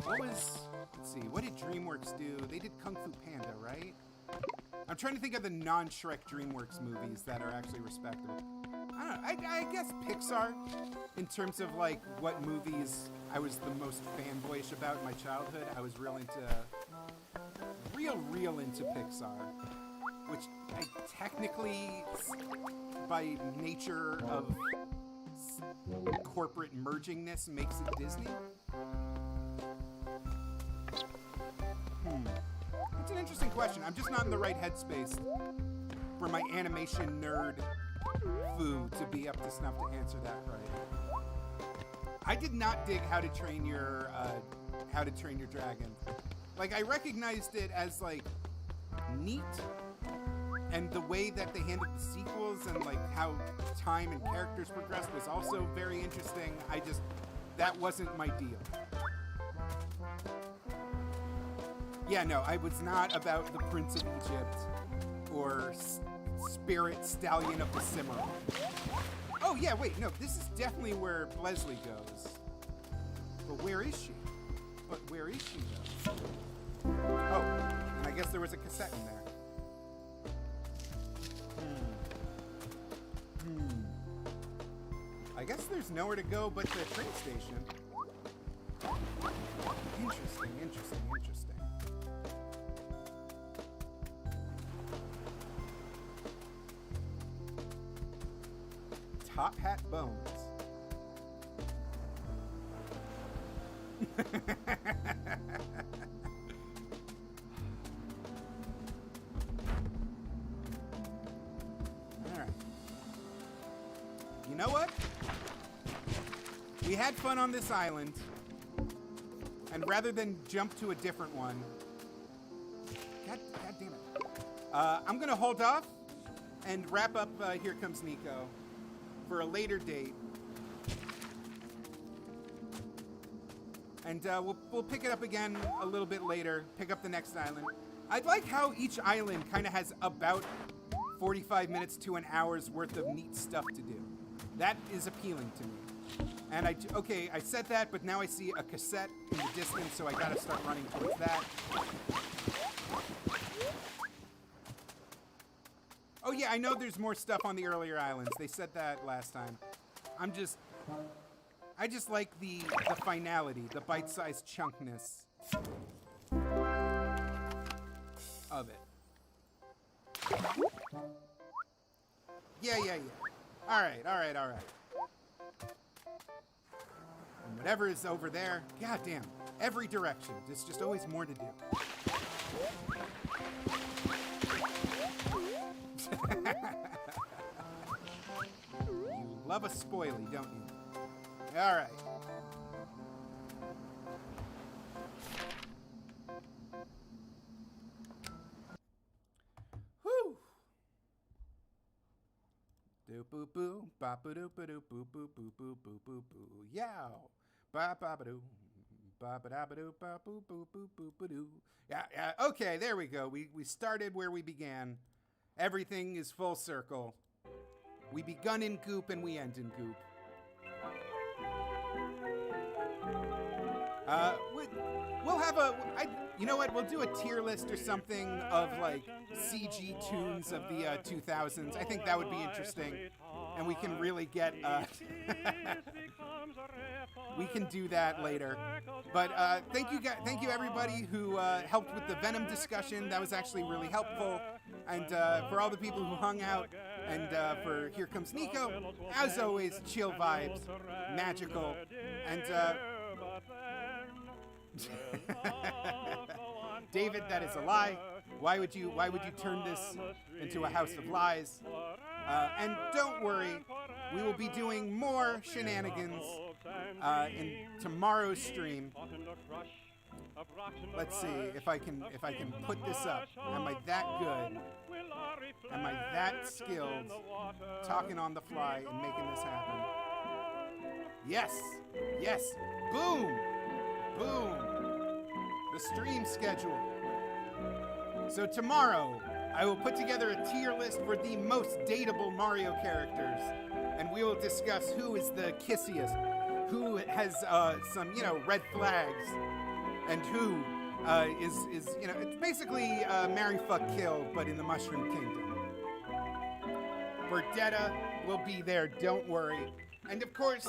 Let's see, what did DreamWorks do? They did Kung Fu Panda, right? I'm trying to think of the non-Shrek DreamWorks movies that are actually respectable. I don't know, I guess Pixar, in terms of like what movies I was the most fanboyish about in my childhood. I was real into Pixar, which I technically, by nature of corporate mergingness, makes it Disney. It's an interesting question. I'm just not in the right headspace for my animation nerd foo to be up to snuff to answer that right. I did not dig How to Train Your Dragon. Like, I recognized it as like neat, and the way that they handled the sequels and like how time and characters progressed was also very interesting. That wasn't my deal. Yeah, no, I was not about the Prince of Egypt or Spirit Stallion of the Cimarron. Oh yeah, wait, no, this is definitely where Leslie goes. But where is she? But where is she though? Oh, and I guess there was a cassette in there. I guess there's nowhere to go but the train station. Interesting. Top Hat Bones. All right. You know what? We had fun on this island, and rather than jump to a different one, God damn it, I'm gonna hold off and wrap up Here Comes Niko for a later date, and we'll pick it up again a little bit later. Pick up the next island. I'd like how each island kind of has about 45 minutes to an hour's worth of neat stuff to do. That is appealing to me. And I said that, but now I see a cassette in the distance, so I gotta start running towards that. Oh yeah, I know there's more stuff on the earlier islands. They said that last time. I just like the finality, the bite-sized chunkness of it. Yeah. All right. And whatever is over there, goddamn, every direction. There's just always more to do. You love a spoilie, don't you? All right. Whew. Do boo boo, ba ba doo ba doo boo boo boo boo boo boo boo. Yow. Ba ba ba doo. Ba ba da ba doo ba boo boo boo boo boo doo. Yeah. Okay, there we go. We started where we began. Everything is full circle. We begun in goop and we end in goop. We'll have you know what? We'll do a tier list or something of like CG tunes of the 2000s. I think that would be interesting, and we can really get. We can do that later. But thank you everybody who helped with the Venom discussion. That was actually really helpful. And for all the people who hung out, and for Here Comes Niko, as always, chill vibes, magical, and David, that is a lie. Why would you turn this into a house of lies? And don't worry, we will be doing more shenanigans in tomorrow's stream. Let's see if I can put this up. Am I that good? Am I that skilled talking on the fly and making this happen? Yes. Yes. Boom. Boom. The stream schedule. So tomorrow, I will put together a tier list for the most dateable Mario characters, and we will discuss who is the kissiest, who has some, red flags, and who is it's basically marry, fuck, kill, but in the Mushroom Kingdom. Burdetta will be there, don't worry. And of course,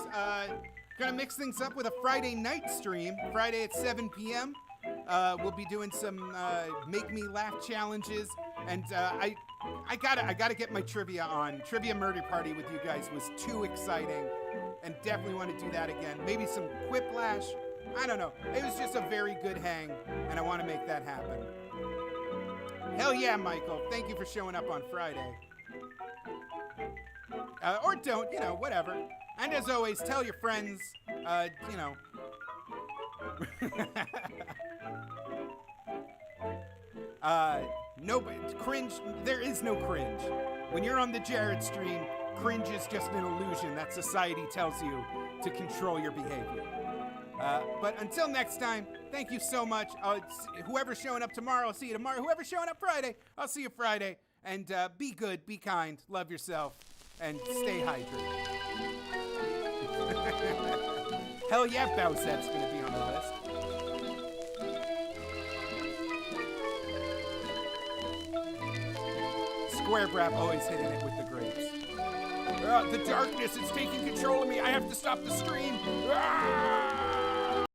gonna mix things up with a Friday night stream, Friday at 7 p.m. We'll be doing some make me laugh challenges, and I gotta get my trivia on. Trivia Murder Party with you guys was too exciting, and definitely want to do that again. Maybe some Quiplash. I don't know. It was just a very good hang, and I want to make that happen. Hell yeah, Michael. Thank you for showing up on Friday. Or don't, whatever. And as always, tell your friends, cringe, there is no cringe. When you're on the Jared stream, cringe is just an illusion that society tells you to control your behavior. But until next time, thank you so much. Whoever's showing up tomorrow, I'll see you tomorrow. Whoever's showing up Friday, I'll see you Friday. And be good, be kind, love yourself, and stay hydrated. Hell yeah, Bowsette's gonna be on the list. Square Brap always hitting it with the grapes. The darkness is taking control of me. I have to stop the stream.